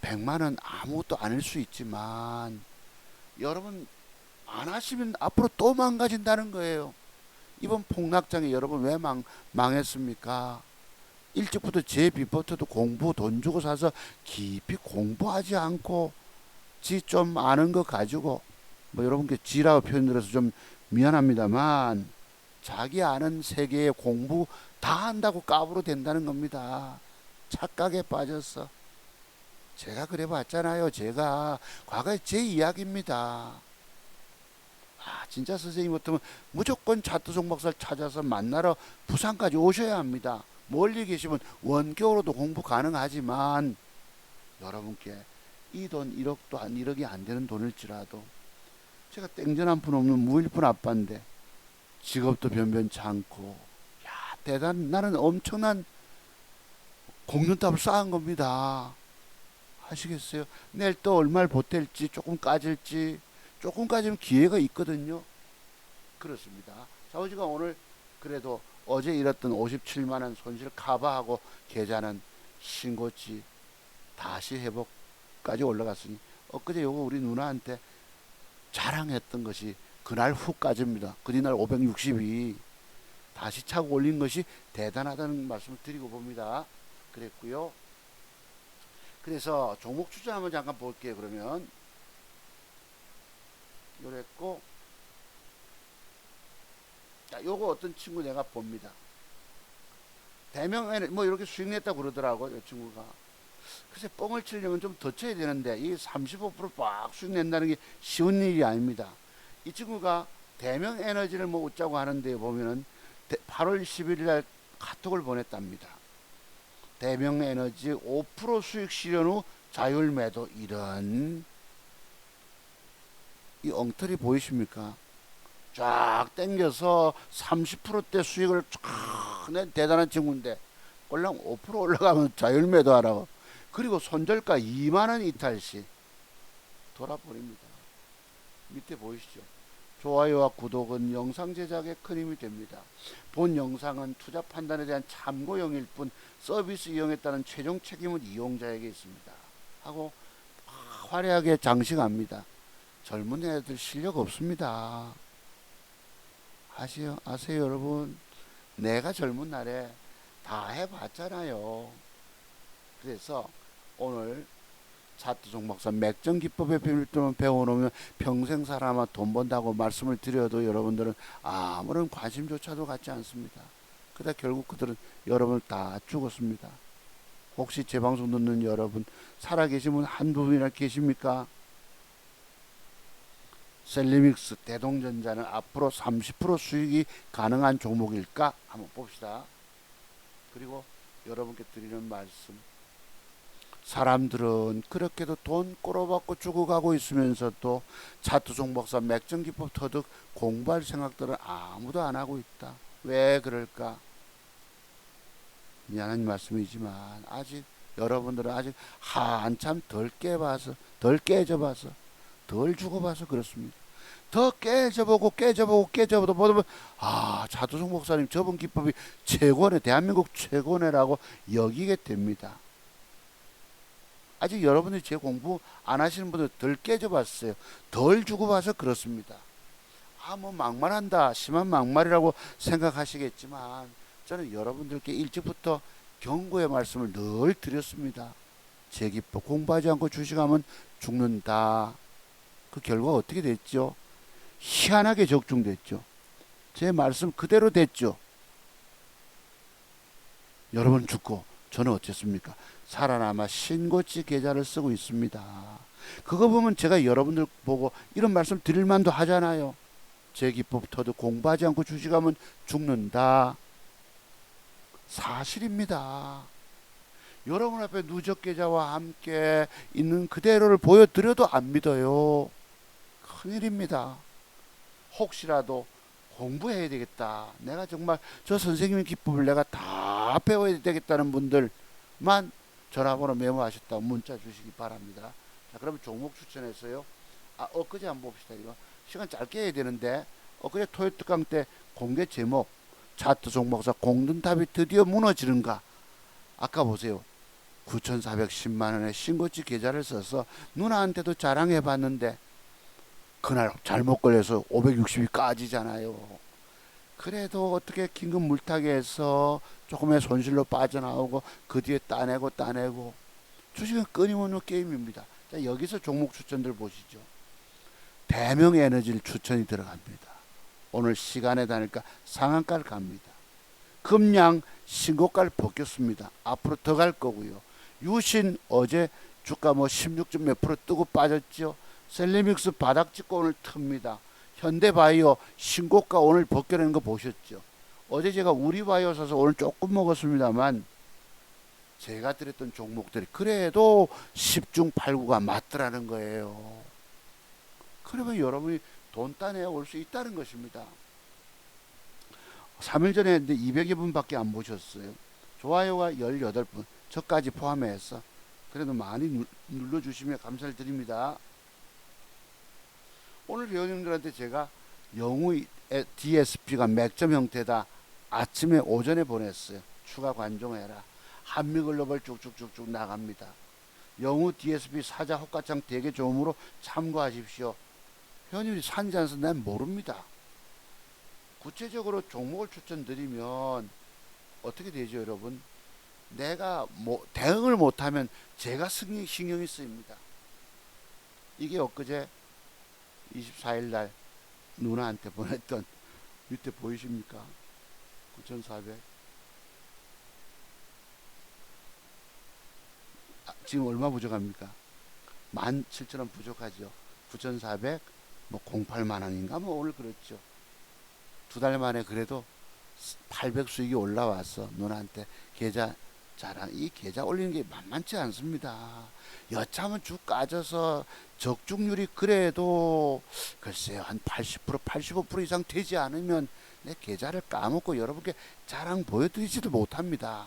100만원 아무것도 아닐 수 있지만 여러분 안 하시면 앞으로 또 망가진다는 거예요. 이번 폭락장에 여러분 왜 망했습니까? 일찍부터 제 비포트도 공부 돈 주고 사서 깊이 공부하지 않고 지 좀 아는 거 가지고 뭐 여러분께 지라고 표현드려서 좀 미안합니다만 자기 아는 세계에 공부 다 한다고 까부로 된다는 겁니다. 착각에 빠졌어. 제가 그래 봤잖아요. 제가 과거에 제 이야기입니다. 진짜 선생님 같으면 무조건 차트 종목사를 찾아서 만나러 부산까지 오셔야 합니다. 멀리 계시면 원격으로도 공부 가능하지만 여러분께 이 돈 1억도 1억이 안 되는 돈일지라도 제가 땡전 한 푼 없는 무일푼 아빠인데 직업도 변변치 않고 나는 엄청난 공론탑을 쌓은 겁니다. 아시겠어요? 내일 또 얼마를 보탤지 조금 까질지 조금 까지면 기회가 있거든요. 그렇습니다. 좌우지가 오늘 그래도 어제 잃었던 57만원 손실 커버하고 계좌는 신고치 다시 회복까지 올라갔으니 엊그제 요거 우리 누나한테 자랑했던 것이 그날 후까지입니다. 그날 562 다시 차고 올린 것이 대단하다는 말씀을 드리고 봅니다. 그랬고요. 그래서 종목 추천 한번 잠깐 볼게요. 그러면 요랬고 자, 요거 어떤 친구 내가 봅니다. 대명에는 뭐 이렇게 수익 냈다고 그러더라고. 이 친구가 글쎄 뻥을 치려면 좀 더 쳐야 되는데 이 35%빡 수익 낸다는 게 쉬운 일이 아닙니다. 이 친구가 대명에너지를 뭐 웃자고 하는데 보면은 8월 11일 날 카톡을 보냈답니다. 대명에너지 5% 수익 실현 후 자율 매도. 이런 이 엉터리 보이십니까? 쫙 땡겨서 30%대 수익을 쫙 낸 대단한 친구인데 꼴랑 5% 올라가면 자율 매도 하라고. 그리고 손절가 2만원 이탈시 돌아버립니다. 밑에 보이시죠? 좋아요와 구독은 영상 제작에 큰 힘이 됩니다. 본 영상은 투자 판단에 대한 참고용일 뿐 서비스 이용에 따른 최종 책임은 이용자에게 있습니다. 하고 화려하게 장식합니다. 젊은 애들 실력 없습니다. 아세요 여러분? 내가 젊은 날에 다 해봤잖아요. 그래서 오늘 차트 종목사 맥점 기법의 비밀들만 배워놓으면 평생 살아만 돈 번다고 말씀을 드려도 여러분들은 아무런 관심조차도 갖지 않습니다. 그러다 결국 그들은 여러분을 다 죽었습니다. 혹시 제 방송 듣는 여러분 살아계신 분 한두 분이나 계십니까? 셀리믹스 대동전자는 앞으로 30% 수익이 가능한 종목일까? 한번 봅시다. 그리고 여러분께 드리는 말씀, 사람들은 그렇게도 돈 꼬로박고 죽어가고 있으면서도 차트 종목사 맥점기법 터득 공부할 생각들은 아무도 안 하고 있다. 왜 그럴까? 미안한 말씀이지만 아직 여러분들은 아직 한참 덜 깨봐서, 덜 깨져봐서, 덜 죽어봐서 그렇습니다. 더 깨져보고 보면 자두성 목사님 저번 기법이 최고네, 대한민국 최고네라고 여기게 됩니다. 아직 여러분들이 제 공부 안 하시는 분들 덜 깨져봤어요. 덜 죽어봐서 그렇습니다. 뭐 막말한다, 심한 막말이라고 생각하시겠지만 저는 여러분들께 일찍부터 경고의 말씀을 늘 드렸습니다. 제 기법 공부하지 않고 주식하면 죽는다. 그 결과 어떻게 됐죠? 희한하게 적중됐죠. 제 말씀 그대로 됐죠. 여러분 죽고 저는 어쨌습니까? 살아남아 신고치 계좌를 쓰고 있습니다. 그거 보면 제가 여러분들 보고 이런 말씀 드릴 만도 하잖아요. 제 기법 터득 공부하지 않고 주식하면 죽는다. 사실입니다. 여러분 앞에 누적 계좌와 함께 있는 그대로를 보여드려도 안 믿어요. 큰일입니다. 혹시라도 공부해야 되겠다. 내가 정말 저 선생님의 기법을 내가 다 배워야 되겠다는 분들만 전화번호 메모하셨다고 문자 주시기 바랍니다. 자, 그러면 종목 추천해서요. 엊그제 한번 봅시다. 이거 시간 짧게 해야 되는데 엊그제 토요 특강 때 공개 제목 차트 종목사 공든탑이 드디어 무너지는가. 아까 보세요. 9,410만원의 신고치 계좌를 써서 누나한테도 자랑해봤는데 그날 잘못 걸려서 560이 까지잖아요. 그래도 어떻게 긴급 물타기해서 조금의 손실로 빠져나오고 그 뒤에 따내고 주식은 끊임없는 게임입니다. 자, 여기서 종목 추천들 보시죠. 대명에너지를 추천이 들어갑니다. 오늘 시간에 다니까 상한가를 갑니다. 금양 신고가를 벗겼습니다. 앞으로 더 갈 거고요. 유신 어제 주가 16점 몇 프로 뜨고 빠졌죠. 셀리믹스 바닥 찍고 오늘 틉니다. 현대바이오 신고가 오늘 벗겨내는 거 보셨죠. 어제 제가 우리바이오 사서 오늘 조금 먹었습니다만 제가 드렸던 종목들이 그래도 10중 8구가 맞더라는 거예요. 그러면 여러분이 돈 따내야 올 수 있다는 것입니다. 3일 전에 했는데 200여 분밖에 안 보셨어요. 좋아요가 18분, 저까지 포함해서 그래도 많이 눌러주시면 감사를 드립니다. 오늘 회원님들한테 제가 영우 DSP가 맥점 형태다 아침에 오전에 보냈어요. 추가 관종해라. 한미글로벌 쭉쭉쭉쭉 나갑니다. 영우 DSP 사자 호가창 대개 좋음으로 참고하십시오. 회원님이 산지 않아서 난 모릅니다. 구체적으로 종목을 추천드리면 어떻게 되죠 여러분? 내가 대응을 못하면 제가 신경이 쓰입니다. 이게 엊그제 24일날 누나한테 보냈던 밑에 보이십니까? 9,400 지금 얼마 부족합니까? 17,000원 부족하죠. 9,400 08만원인가 오늘 그렇죠. 두 달 만에 그래도 800 수익이 올라와서 누나한테 계좌 자랑, 이 계좌 올리는 게 만만치 않습니다. 여차하면 쭉 까져서 적중률이 그래도 글쎄요 한 80% 85% 이상 되지 않으면 내 계좌를 까먹고 여러분께 자랑 보여드리지도 못합니다.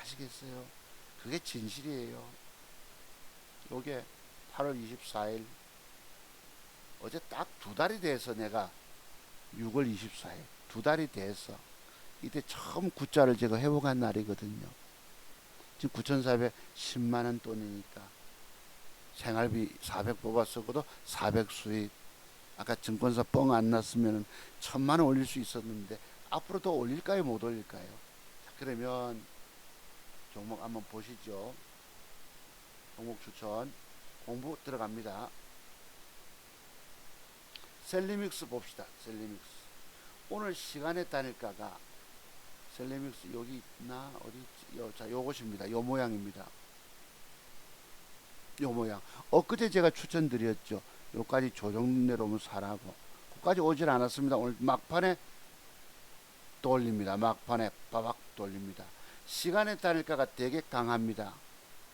아시겠어요? 그게 진실이에요. 요게 8월 24일 어제 딱 두 달이 돼서 내가 6월 24일 두 달이 돼서 이때 처음 구자를 제가 회복한 날이거든요. 지금 9,410만원 돈이니까 생활비 400 뽑았었고도 400 수익. 아까 증권사 뻥 안 났으면 1000만 원 올릴 수 있었는데 앞으로 더 올릴까요, 못 올릴까요? 자, 그러면 종목 한번 보시죠. 종목 추천 공부 들어갑니다. 셀리믹스 봅시다. 셀리믹스 오늘 시간의 단일가가 셀리믹스 여기 있나 어디 있지? 자, 요것입니다. 요 모양입니다. 요 모양. 엊그제 제가 추천드렸죠. 요까지 조정 내려오면 사라고. 그까지 오질 않았습니다. 오늘 막판에 돌립니다. 막판에 빠박 돌립니다. 시간의 단일가가 되게 강합니다.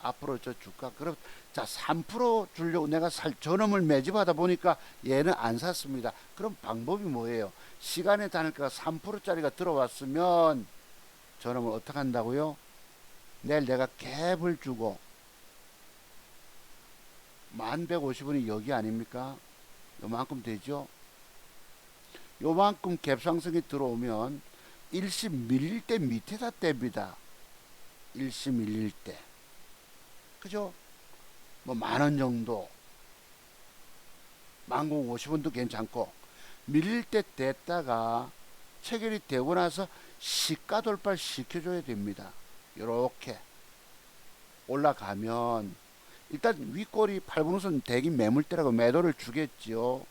앞으로 저 주가 그럼 자 3% 주려고 내가 저놈을 매집하다 보니까 얘는 안 샀습니다. 그럼 방법이 뭐예요? 시간의 단일가가 3%짜리가 들어왔으면 저놈을 어떻게 한다고요? 내일 내가 갭을 주고 1150원이 여기 아닙니까? 요만큼 되죠? 요만큼 갭 상승이 들어오면 일시 밀릴 때 밑에다 뗍니다. 일시 밀릴 때. 그죠? 뭐 만원 정도. 1050원도 괜찮고 밀릴 때 뗐다가 체결이 되고 나서 시가 돌파 시켜줘야 됩니다. 요렇게 올라가면 일단 윗꼬리 8분우선 대기 매물대라고 매도를 주겠지요.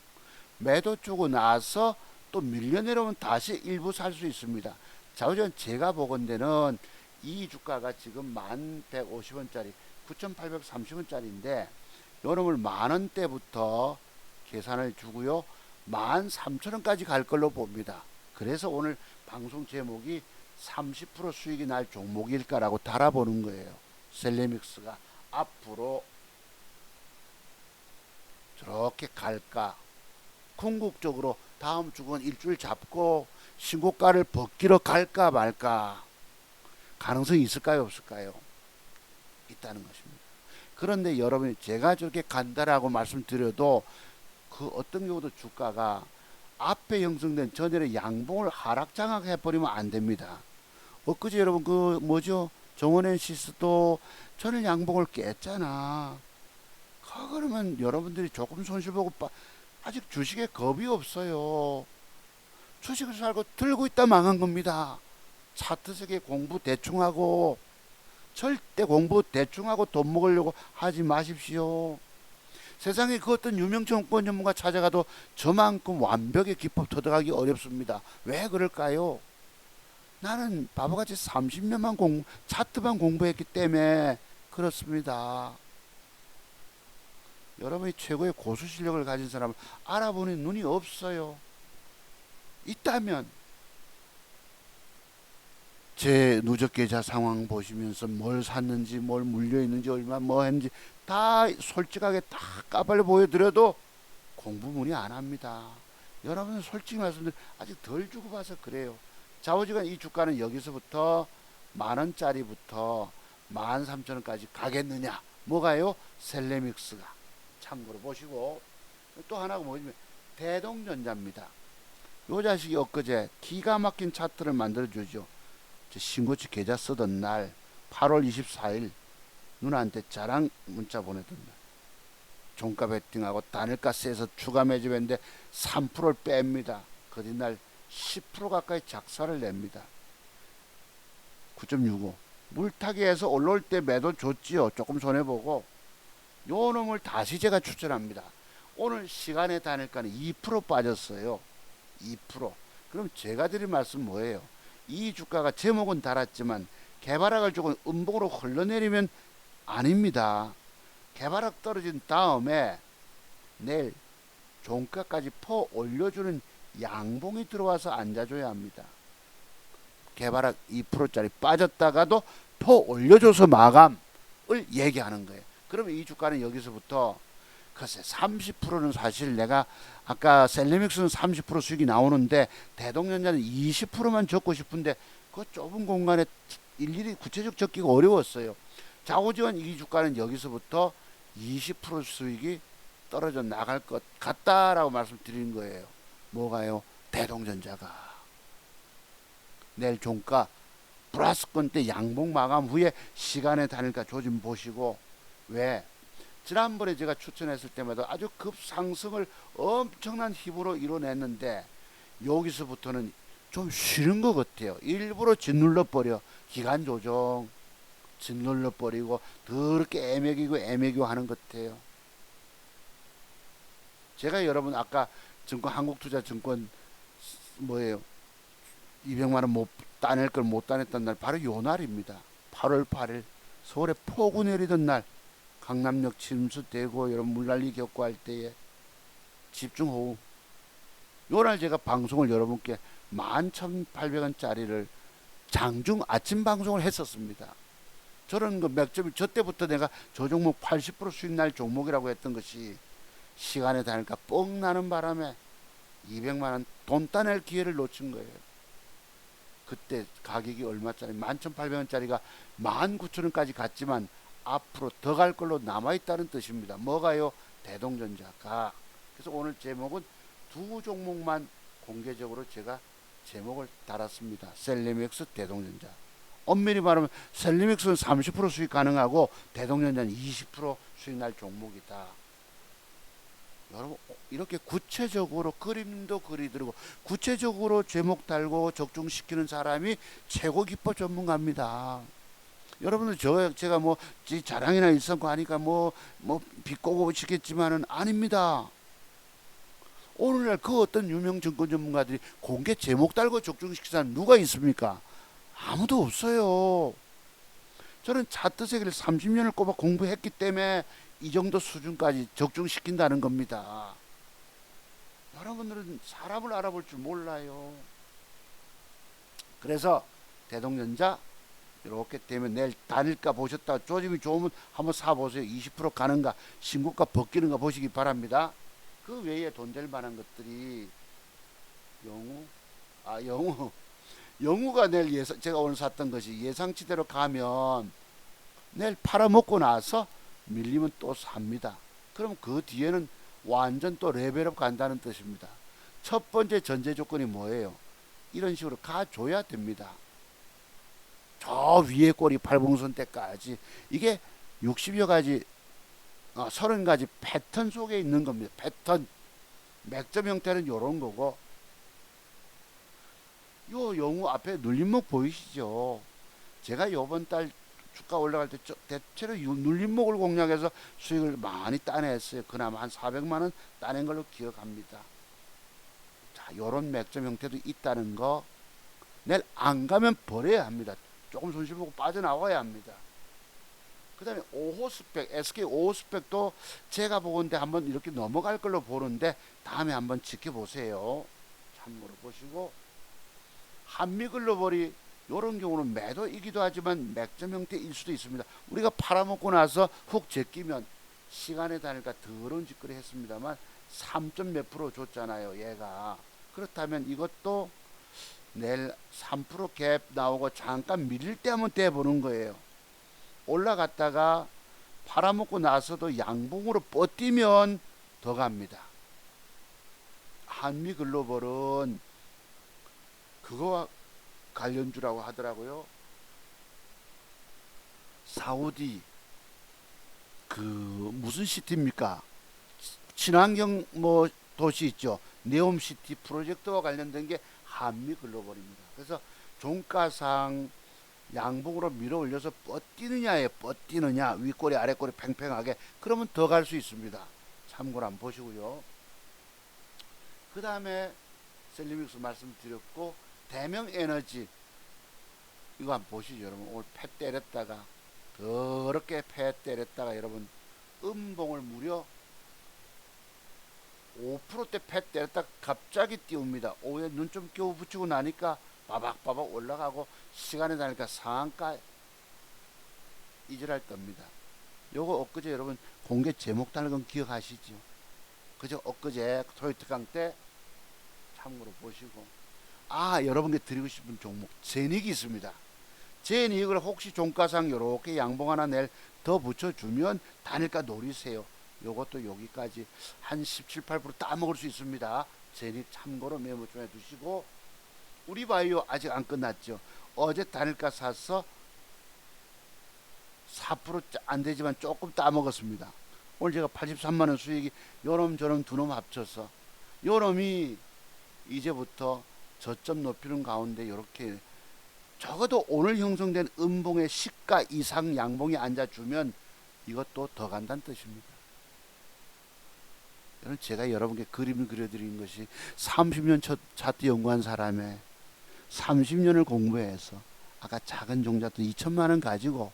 매도 주고 나서 또 밀려 내려오면 다시 일부 살 수 있습니다. 좌우전 제가 보건대는 이 주가가 지금 1150원짜리 9830원짜리인데 요놈을 만원대부터 계산을 주고요 13,000원까지 갈 걸로 봅니다. 그래서 오늘 방송 제목이 30% 수익이 날 종목일까라고 달아보는 거예요. 셀레믹스가 앞으로 저렇게 갈까? 궁극적으로 다음 주건 일주일 잡고 신고가를 벗기러 갈까 말까? 가능성이 있을까요, 없을까요? 있다는 것입니다. 그런데 여러분이 제가 저렇게 간다라고 말씀드려도 그 어떤 경우도 주가가 앞에 형성된 전일의 양봉을 하락 장악해 버리면 안 됩니다. 엊그제 여러분 그 뭐죠? 정원엔시스도 전일 양봉을 깼잖아. 그러면 여러분들이 조금 손실보고 아직 주식에 겁이 없어요. 주식을 살고 들고 있다 망한 겁니다. 차트 세계 공부 대충 하고 절대 공부 대충 하고 돈 먹으려고 하지 마십시오. 세상에 그 어떤 유명 정권 전문가 찾아가도 저만큼 완벽의 기법 터득하기 어렵습니다. 왜 그럴까요? 나는 바보같이 30년만 차트만 공부했기 때문에 그렇습니다. 여러분이 최고의 고수 실력을 가진 사람을 알아보는 눈이 없어요. 있다면 제 누적 계좌 상황 보시면서 뭘 샀는지 뭘 물려있는지 얼마 뭐 했는지 다 솔직하게 다 까발려 보여드려도 공부문의 안 합니다. 여러분은 솔직히 말씀드리면 아직 덜 주고 봐서 그래요. 좌우지간 이 주가는 여기서부터 만원짜리부터 13,000원까지 가겠느냐. 뭐가요? 셀레믹스가. 참고로 보시고 또 하나가 뭐냐면 대동전자입니다. 요 자식이 엊그제 기가 막힌 차트를 만들어주죠. 신고치 계좌 쓰던 날 8월 24일 누나한테 자랑 문자 보내던 날 종가 베팅하고 단일가 세서 추가 매집했는데 3%를 뺍니다. 그 뒷날 10% 가까이 작사를 냅니다. 9.65 물타기에서 올라올 때 매도 줬지요. 조금 손해보고 요 놈을 다시 제가 추천합니다. 오늘 시간의 단일가는 2% 빠졌어요. 2%. 그럼 제가 드린 말씀 뭐예요? 이 주가가 제목은 달았지만 개발학을 조금 음봉으로 흘러내리면 아닙니다. 개발학 떨어진 다음에 내일 종가까지 퍼 올려주는 양봉이 들어와서 앉아줘야 합니다. 개발학 2%짜리 빠졌다가도 퍼 올려줘서 마감을 얘기하는 거예요. 그러면 이 주가는 여기서부터 글쎄 30%는 사실 내가 아까 셀레믹스는 30% 수익이 나오는데 대동전자는 20%만 적고 싶은데 그 좁은 공간에 일일이 구체적 적기가 어려웠어요. 좌우지간 이 주가는 여기서부터 20% 수익이 떨어져 나갈 것 같다라고 말씀드리는 거예요. 뭐가요? 대동전자가 내일 종가 플러스권 때 양봉 마감 후에 시간의 단일가 조짐 보시고 왜? 지난번에 제가 추천했을 때마다 아주 급상승을 엄청난 힘으로 이뤄냈는데 여기서부터는 좀 쉬는 것 같아요. 일부러 짓눌러 버려. 기간 조정 짓눌러 버리고 더럽게 애매기고 애매기고 하는 것 같아요. 제가 여러분 아까 증권 한국투자증권 뭐예요? 200만 원 못 따낼 걸 못 따냈던 날 바로 요 날입니다. 8월 8일 서울에 폭우 내리던 날 강남역 침수되고 여러분 물난리 겪고 할 때에 집중호우 요날 제가 방송을 여러분께 11,800원짜리를 장중 아침 방송을 했었습니다. 저런 거 맥점이 저 때부터 내가 저 종목 80% 수익 날 종목이라고 했던 것이 시간에 다니까 뻥 나는 바람에 200만 원 돈 따낼 기회를 놓친 거예요. 그때 가격이 얼마짜리 11,800원짜리가 19,000원까지 갔지만 앞으로 더 갈 걸로 남아있다는 뜻입니다. 뭐가요? 대동전자가. 그래서 오늘 제목은 두 종목만 공개적으로 제가 제목을 달았습니다. 셀리맥스 대동전자. 엄밀히 말하면 셀리맥스는 30% 수익 가능하고 대동전자는 20% 수익 날 종목이다. 여러분 이렇게 구체적으로 그림도 그리드리고 구체적으로 제목 달고 적중시키는 사람이 최고 기법 전문가입니다. 여러분들 제가 뭐 자랑이나 일성고 하니까 뭐 비꼬고 싶겠지만은 아닙니다. 오늘날 그 어떤 유명 증권 전문가들이 공개 제목 달고 적중시킨 사람 누가 있습니까? 아무도 없어요. 저는 차트 세계를 30년을 꼬박 공부했기 때문에 이 정도 수준까지 적중시킨다는 겁니다. 여러분들은 사람을 알아볼 줄 몰라요. 그래서 대동전자 이렇게 되면 내일 단일가 보셨다가 조짐이 좋으면 한번 사보세요. 20% 가는가 신고가 벗기는가 보시기 바랍니다. 그 외에 돈 될 만한 것들이 영우가 내일 제가 오늘 샀던 것이 예상치대로 가면 내일 팔아먹고 나서 밀리면 또 삽니다. 그럼 그 뒤에는 완전 또 레벨업 간다는 뜻입니다. 첫 번째 전제 조건이 뭐예요? 이런 식으로 가줘야 됩니다. 저 위에 꼬리 팔봉선 때까지 이게 60여 가지 30가지 패턴 속에 있는 겁니다. 패턴 맥점 형태는 이런 거고 요 영우 앞에 눌림목 보이시죠? 제가 요번 달 주가 올라갈 때 대체로 눌림목을 공략해서 수익을 많이 따냈어요. 그나마 한 400만 원 따낸 걸로 기억합니다. 자, 요런 맥점 형태도 있다는 거 내일 안 가면 버려야 합니다. 조금 손실 보고 빠져나와야 합니다. 그 다음에 5호 스펙, SK 5호 스펙도 제가 보건데 한번 이렇게 넘어갈 걸로 보는데 다음에 한번 지켜보세요. 참고로 보시고 한미글로벌이 이런 경우는 매도이기도 하지만 맥점 형태일 수도 있습니다. 우리가 팔아먹고 나서 훅 제끼면 시간에 다니까 더러운 짓거리 했습니다만 3점 몇 프로 줬잖아요. 얘가. 그렇다면 이것도 내일 3% 갭 나오고 잠깐 밀릴 때 한번 떼보는 거예요. 올라갔다가 팔아먹고 나서도 양봉으로 뻗뛰면 더 갑니다. 한미글로벌은 그거와 관련주라고 하더라고요. 사우디 그 무슨 시티입니까? 친환경 뭐 도시 있죠. 네옴시티 프로젝트와 관련된 게 한미글로벌입니다. 그래서 종가상 양봉으로 밀어 올려서 뻗뛰느냐에 뻗뛰느냐 윗꼬리 아랫꼬리 팽팽하게 그러면 더 갈 수 있습니다. 참고로 한번 보시고요. 그 다음에 셀리믹스 말씀드렸고 대명에너지 이거 한번 보시죠. 여러분 오늘 패 때렸다가 더럽게 패 때렸다가 여러분 음봉을 무려 5%대 패 때렸다가 갑자기 띄웁니다. 오후에 눈 좀 겨우 붙이고 나니까 바박바박 올라가고 시간에 다니까 상한가 이질할 겁니다. 요거 엊그제 여러분 공개 제목 달은 건 기억하시죠? 그저 엊그제 토요특강 때 참고로 보시고 여러분께 드리고 싶은 종목 제닉이 있습니다. 제닉을 혹시 종가상 요렇게 양봉 하나 낼 더 붙여주면 단일가 노리세요. 요것도 여기까지 한 17, 8% 따먹을 수 있습니다. 제닉 참고로 메모 좀 해두시고 우리바이오 아직 안 끝났죠. 어제 단일가 사서 4% 안 되지만 조금 따먹었습니다. 오늘 제가 83만 원 수익이 요놈 저놈 두 놈 합쳐서 요놈이 이제부터 저점 높이는 가운데 이렇게 적어도 오늘 형성된 음봉의 시가 이상 양봉이 앉아주면 이것도 더 간다는 뜻입니다. 이런 제가 여러분께 그림을 그려드린 것이 30년 차트 연구한 사람의 30년을 공부해서 아까 작은 종잣돈 2천만 원 가지고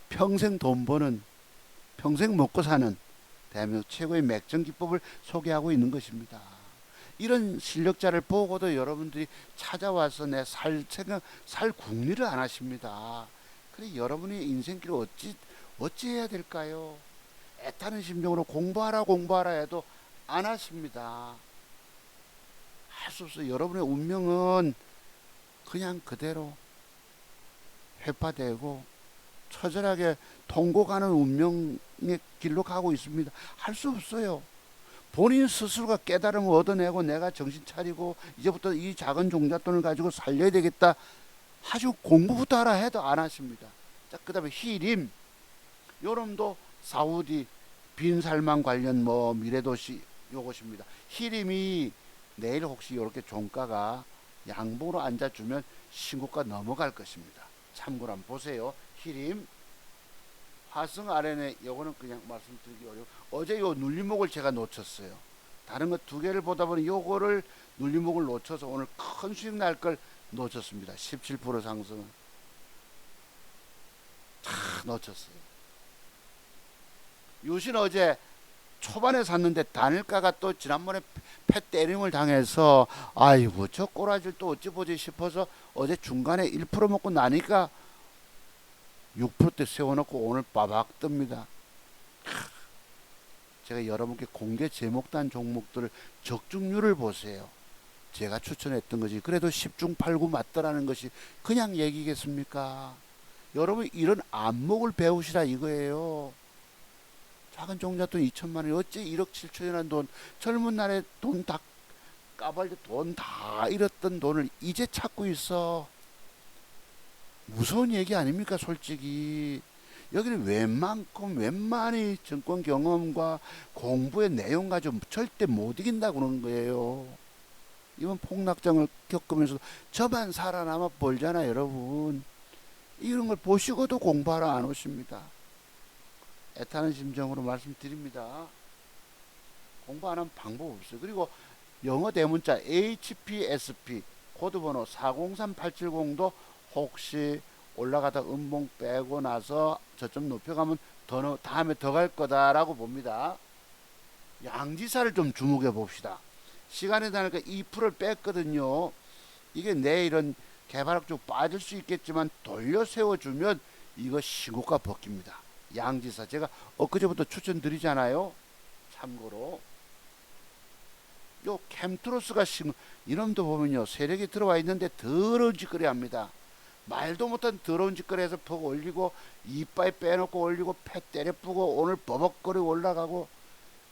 평생 돈 버는, 평생 먹고 사는 대한민국 최고의 맥점 기법을 소개하고 있는 것입니다. 이런 실력자를 보고도 여러분들이 찾아와서 내 살 생각, 살 궁리를 안 하십니다. 그래 여러분의 인생길을 어찌 해야 될까요? 애타는 심정으로 공부하라 해도 안 하십니다. 할 수 없어요. 여러분의 운명은 그냥 그대로 회파되고 처절하게 통곡하는 운명의 길로 가고 있습니다. 할 수 없어요. 본인 스스로가 깨달음을 얻어내고 내가 정신 차리고 이제부터 이 작은 종잣돈을 가지고 살려야 되겠다 아주 공부부터 하라 해도 안 하십니다. 자, 그 다음에 히림 요놈도 사우디 빈살만 관련 뭐 미래도시 요것입니다. 히림이 내일 혹시 이렇게 종가가 양봉으로 앉아주면 신고가 넘어갈 것입니다. 참고로 한번 보세요. 히림 화성 RNA 요거는 그냥 말씀드리기 어려워. 어제 요 눌림목을 제가 놓쳤어요. 다른 거 두 개를 보다 보니 요거를 눌림목을 놓쳐서 오늘 큰 수익 날 걸 놓쳤습니다. 17% 상승은 다 놓쳤어요. 유신 어제 초반에 샀는데 단일가가 또 지난번에 패 때림을 당해서 아이고 저 꼬라지를 또 어찌 보지 싶어서 어제 중간에 1% 먹고 나니까 6%대 세워놓고 오늘 빠박 뜹니다. 제가 여러분께 공개 제목단 종목들을 적중률을 보세요. 제가 추천했던 거지. 그래도 10중 8구 맞더라는 것이 그냥 얘기겠습니까? 여러분 이런 안목을 배우시라 이거예요. 작은 종잣돈 2천만 원이 어째 1억 7천이라는 돈, 젊은 날에 돈 다 까발려 돈 다 잃었던 돈을 이제 찾고 있어. 무서운 얘기 아닙니까 솔직히. 여기는 웬만히 정권 경험과 공부의 내용 가지고 절대 못 이긴다고 그러는 거예요. 이번 폭락장을 겪으면서 저만 살아남아 벌잖아 여러분. 이런 걸 보시고도 공부하러 안 오십니다. 애타는 심정으로 말씀드립니다. 공부 안 하면 방법 없어요. 그리고 영어 대문자 HPSP 코드번호 403870도 혹시 올라가다 음봉 빼고 나서 저점 높여가면 다음에 더 갈 거다라고 봅니다. 양지사를 좀 주목해 봅시다. 시간에 다니까 2%를 뺐거든요. 이게 내일은 개발학적 빠질 수 있겠지만 돌려 세워주면 이거 신고가 벗깁니다. 양지사 제가 엊그제부터 추천드리잖아요. 참고로 요 캠트로스가 이놈도 보면요 세력이 들어와 있는데 더러운 짓거리 합니다. 말도 못한 더러운 짓거리 해서 퍽 올리고 이빨 빼놓고 올리고 패 때려 뿌고 오늘 버벅거리고 올라가고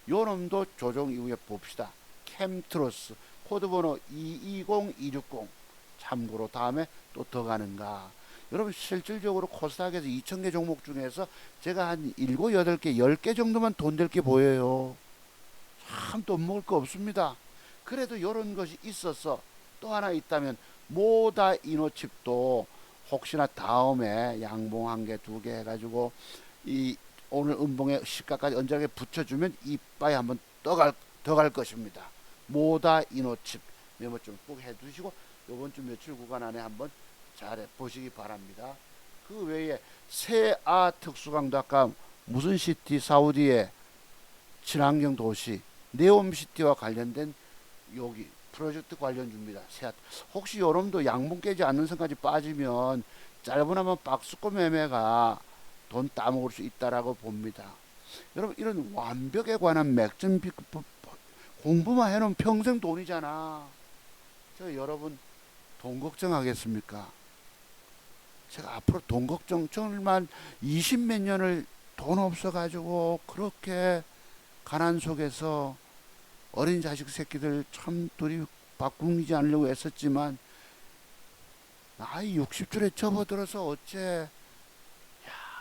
요놈도 조정 이후에 봅시다. 캠트로스 코드번호 220260 참고로 다음에 또 더 가는가. 여러분 실질적으로 코스닥에서 2000개 종목 중에서 제가 한 7, 8개, 10개 정도만 돈 될 게 보여요. 참 돈 먹을 거 없습니다. 그래도 이런 것이 있어서 또 하나 있다면 모다 이노칩도 혹시나 다음에 양봉 1개, 2개 해가지고 이 오늘 음봉의 시가까지 언저리에 붙여주면 이빠이 한번 더 갈 것입니다. 모다 이노칩 메모 좀 꼭 해두시고 요번 주 며칠 구간 안에 한번 잘 보시기 바랍니다. 그 외에 세아 특수강도 아까 무슨 시티 사우디의 친환경 도시 네옴시티와 관련된 여기 프로젝트 관련주입니다. 혹시 여러분도 양봉 깨지 않는 선까지 빠지면 짧으나마 박스권 매매가 돈 따먹을 수 있다라고 봅니다. 여러분 이런 완벽에 관한 맥점 비법 공부만 해놓으면 평생 돈이잖아. 제가 여러분 돈 걱정하겠습니까? 제가 앞으로 돈 걱정 정말 20몇 년을 돈 없어가지고 그렇게 가난 속에서 어린 자식 새끼들 참 둘이 바꾸지 않으려고 애썼지만 나이 60줄에 접어들어서 어째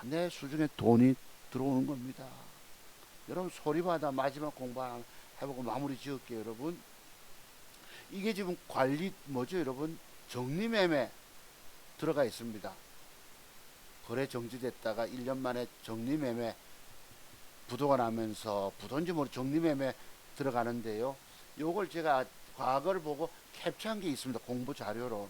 내 수중에 돈이 들어오는 겁니다. 여러분 소리바다 마지막 공부 하나 해보고 마무리 지을게요. 여러분 이게 지금 관리 뭐죠 여러분? 정리매매 들어가 있습니다. 거래 정지됐다가 1년 만에 정리매매 부도가 나면서 부도인지 모르 정리매매 들어가는데요. 요걸 제가 과거를 보고 캡처한 게 있습니다. 공부 자료로.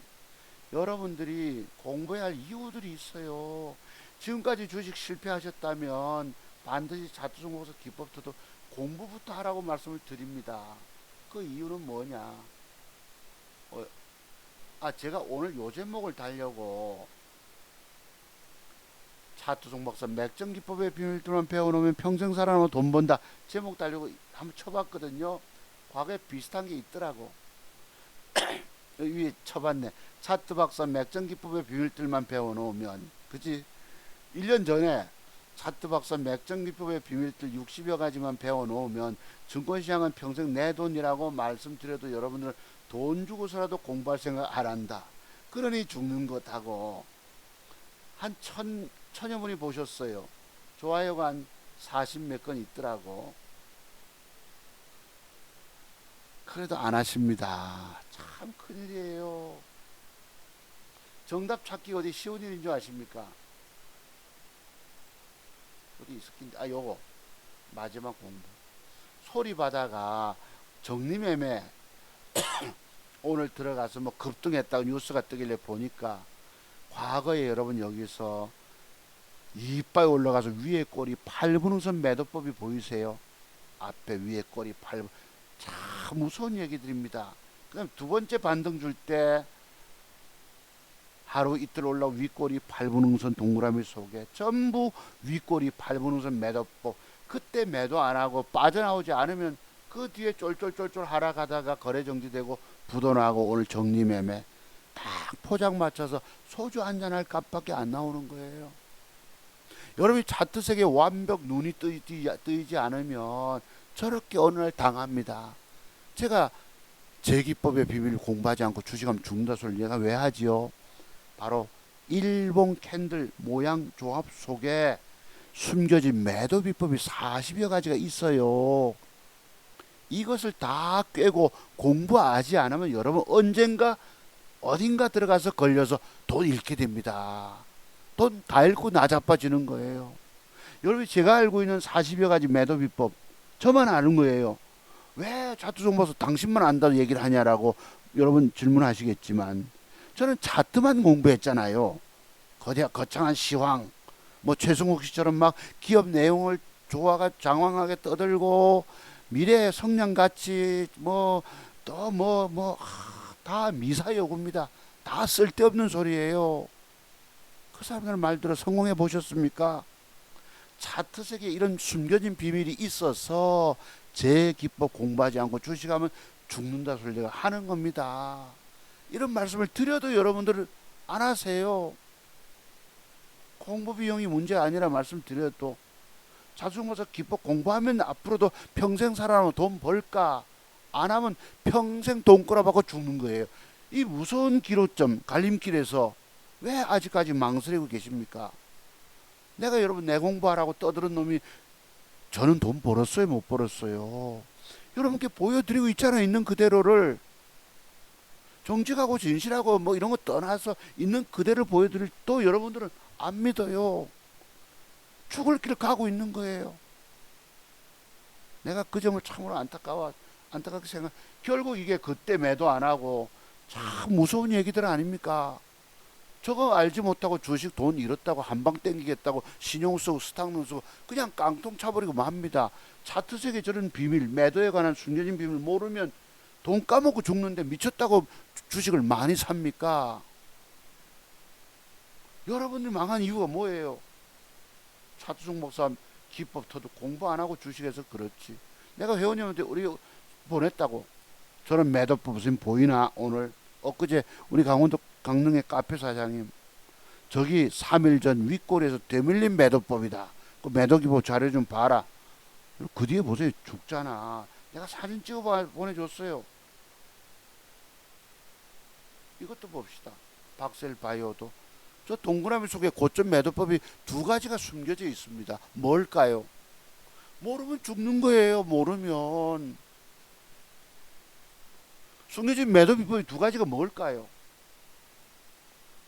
여러분들이 공부해야 할 이유들이 있어요. 지금까지 주식 실패하셨다면 반드시 자투정보서 기법부터 공부부터 하라고 말씀을 드립니다. 그 이유는 뭐냐? 제가 오늘 요 제목을 달려고 차투종박사 맥정기법의 비밀들만 배워놓으면 평생 살아남아 돈 번다 제목 달려고 한번 쳐봤거든요. 과거에 비슷한 게 있더라고. 위에 쳐봤네. 차트 박사 맥정기법의 비밀들만 배워놓으면 그지? 1년 전에 차트 박사 맥정기법의 비밀들 60여 가지만 배워놓으면 증권시장은 평생 내 돈이라고 말씀드려도 여러분들은 돈 주고서라도 공부할 생각 안 한다. 그러니 죽는 것하고 한 천여 분이 보셨어요. 좋아요가 한 40 몇 건 있더라고. 그래도 안 하십니다. 참 큰일이에요. 정답 찾기 어디 쉬운 일인 줄 아십니까? 어디 있었긴데 요거 마지막 공부 소리바다가 정리매매 오늘 들어가서 뭐 급등했다고 뉴스가 뜨길래 보니까 과거에 여러분 여기서 이빨 올라가서 위에 꼬리 8분 우선 매도법이 보이세요? 앞에 위에 꼬리 8분 참 무서운 얘기들입니다. 그 다음 두 번째 반등 줄 때 하루 이틀 올라온 윗꼬리 8분 응선 동그라미 속에 전부 윗꼬리 8분 응선 매도법. 그때 매도 안 하고 빠져나오지 않으면 그 뒤에 쫄쫄쫄쫄 하락하다가 거래 정지되고 부도나고 오늘 정리매매 딱 포장 맞춰서 소주 한잔 할 값밖에 안 나오는 거예요. 여러분이 차트색에 완벽 눈이 뜨이지 않으면 저렇게 어느 날 당합니다. 제가 제 기법의 비밀을 공부하지 않고 주식하면 죽는다 소리를 내가 왜 하지요? 바로 일본 캔들 모양 조합 속에 숨겨진 매도 비법이 40여 가지가 있어요. 이것을 다 꿰고 공부하지 않으면 여러분 언젠가 어딘가 들어가서 걸려서 돈 잃게 됩니다. 돈 다 잃고 나 자빠지는 거예요. 여러분 제가 알고 있는 40여 가지 매도 비법 저만 아는 거예요. 왜 차트종보서 당신만 안다고 얘기를 하냐라고 여러분 질문하시겠지만 저는 차트만 공부했잖아요. 거창한 시황 뭐 최승욱 씨처럼 막 기업 내용을 조화가 장황하게 떠들고 미래 성장 가치 뭐 또 다 미사여구입니다. 다 쓸데없는 소리예요. 그 사람들 말 들어 성공해 보셨습니까? 차트색에 이런 숨겨진 비밀이 있어서 제 기법 공부하지 않고 주식하면 죽는다 소리가 하는 겁니다. 이런 말씀을 드려도 여러분들은 안 하세요. 공부 비용이 문제가 아니라 말씀드려도 자수공부서 기법 공부하면 앞으로도 평생 살아남으면 돈 벌까? 안 하면 평생 돈 꼬라박고 죽는 거예요. 이 무서운 기로점 갈림길에서 왜 아직까지 망설이고 계십니까? 내가 여러분 내 공부하라고 떠드는 놈이 저는 돈 벌었어요 못 벌었어요? 여러분께 보여드리고 있잖아요. 있는 그대로를. 정직하고 진실하고 뭐 이런 거 떠나서 있는 그대로 보여드릴 또 여러분들은 안 믿어요. 죽을 길 가고 있는 거예요. 내가 그 점을 참으로 안타깝게 생각. 결국 이게 그때 매도 안 하고 참 무서운 얘기들 아닙니까? 저거 알지 못하고 주식 돈 잃었다고 한방 땡기겠다고 신용 쓰고 스탁론 쓰고 그냥 깡통 차버리고 맙니다. 차트색에 저런 비밀 매도에 관한 숨겨진 비밀 모르면 돈 까먹고 죽는데 미쳤다고 주식을 많이 삽니까? 여러분들이 망한 이유가 뭐예요? 차트종 목사 기법 터도 공부 안 하고 주식해서 그렇지. 내가 회원님한테 우리 보냈다고. 저런 매도법 무슨 보이나 오늘 엊그제 우리 강원도 강릉의 카페 사장님 저기 3일 전 윗골에서 되밀린 매도법이다. 그 매도기법 자료 좀 봐라. 그 뒤에 보세요. 죽잖아. 내가 사진 찍어 보내줬어요. 이것도 봅시다. 박셀 바이오도 저 동그라미 속에 고점 매도법이 두 가지가 숨겨져 있습니다. 뭘까요? 모르면 죽는 거예요. 모르면. 숨겨진 매도 비법이 두 가지가 뭘까요?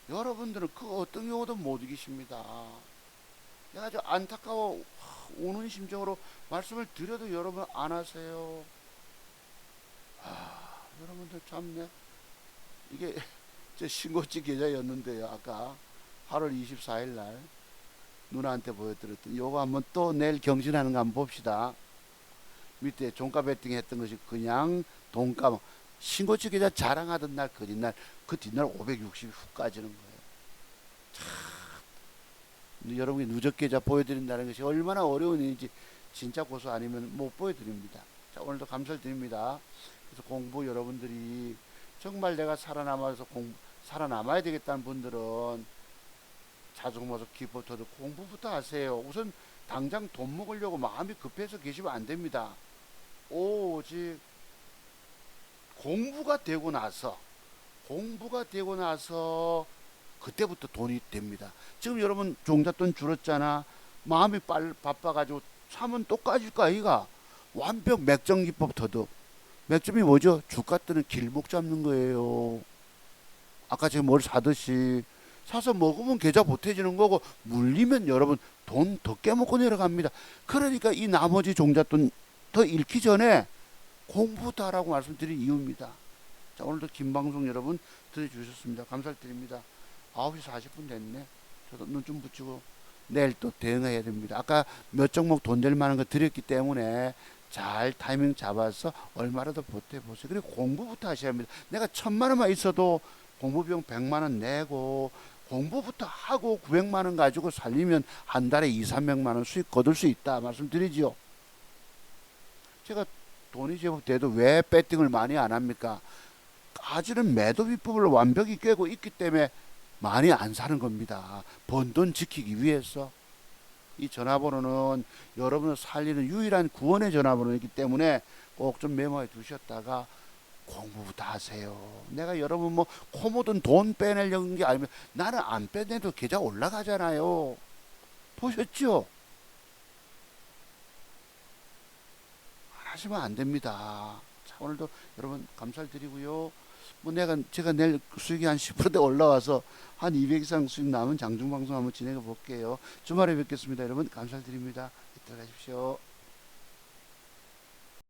여러분들은 그 어떤 경우도 못 이기십니다. 내가 아주 안타까워 우는 심정으로 말씀을 드려도 여러분 안 하세요. 여러분들 참네. 이게 제 신고지 계좌였는데요. 아까 8월 24일 날 누나한테 보여드렸던 요거 한번 또 내일 경신하는 거 한번 봅시다. 밑에 종가 베팅 했던 것이 그냥 돈가 신고치 계좌 자랑하던 날 그 뒷날 그 뒷날 560이 훅 까지는 거예요. 참 여러분이 누적 계좌 보여드린다는 것이 얼마나 어려운 일인지 진짜 고소 아니면 못 보여드립니다. 자, 오늘도 감사를 드립니다. 그래서 공부 여러분들이 정말 내가 살아남아서 살아남아야 되겠다는 분들은 자숙모숙 기법도 공부부터 하세요. 우선 당장 돈 먹으려고 마음이 급해서 계시면 안 됩니다. 오직 공부가 되고 나서 그때부터 돈이 됩니다. 지금 여러분 종잣돈 줄었잖아. 마음이 바빠가지고 사면 또 까질 거 아이가. 완벽 맥점 기법 터득. 맥점이 뭐죠? 주가 뜨는 길목 잡는 거예요. 아까 제가 뭘 사듯이 사서 먹으면 계좌 보태지는 거고 물리면 여러분 돈 더 깨먹고 내려갑니다. 그러니까 이 나머지 종잣돈 더 잃기 전에 공부부터 하라고 말씀드린 이유입니다. 자, 오늘도 긴 방송 여러분 들어주셨습니다. 감사드립니다. 9시 40분 됐네. 저도 눈 좀 붙이고 내일 또 대응해야 됩니다. 아까 몇 종목 돈 될 만한 거 드렸기 때문에 잘 타이밍 잡아서 얼마라도 보태보세요. 그리고 공부부터 하셔야 합니다. 내가 1,000만 원만 있어도 공부비용 100만 원 내고 공부부터 하고 900만 원 가지고 살리면 한 달에 2, 300만 원 수익 거둘 수 있다 말씀드리지요. 제가 돈이 제법 돼도 왜 배팅을 많이 안 합니까? 까지는 매도 비법을 완벽히 꿰고 있기 때문에 많이 안 사는 겁니다. 번 돈 지키기 위해서. 이 전화번호는 여러분을 살리는 유일한 구원의 전화번호이기 때문에 꼭 좀 메모해 두셨다가 공부부터 하세요. 내가 여러분 뭐 코 묻은 돈 빼내려는 게 아니면 나는 안 빼내도 계좌 올라가잖아요. 보셨죠? 하시면 안 됩니다. 자, 오늘도 여러분 감사를 드리고요. 뭐 제가 내일 수익이 한 10%대 올라와서 한 200 이상 수익 남은 장중방송 한번 진행해 볼게요. 주말에 뵙겠습니다. 여러분 감사를 드립니다. 들어가십시오.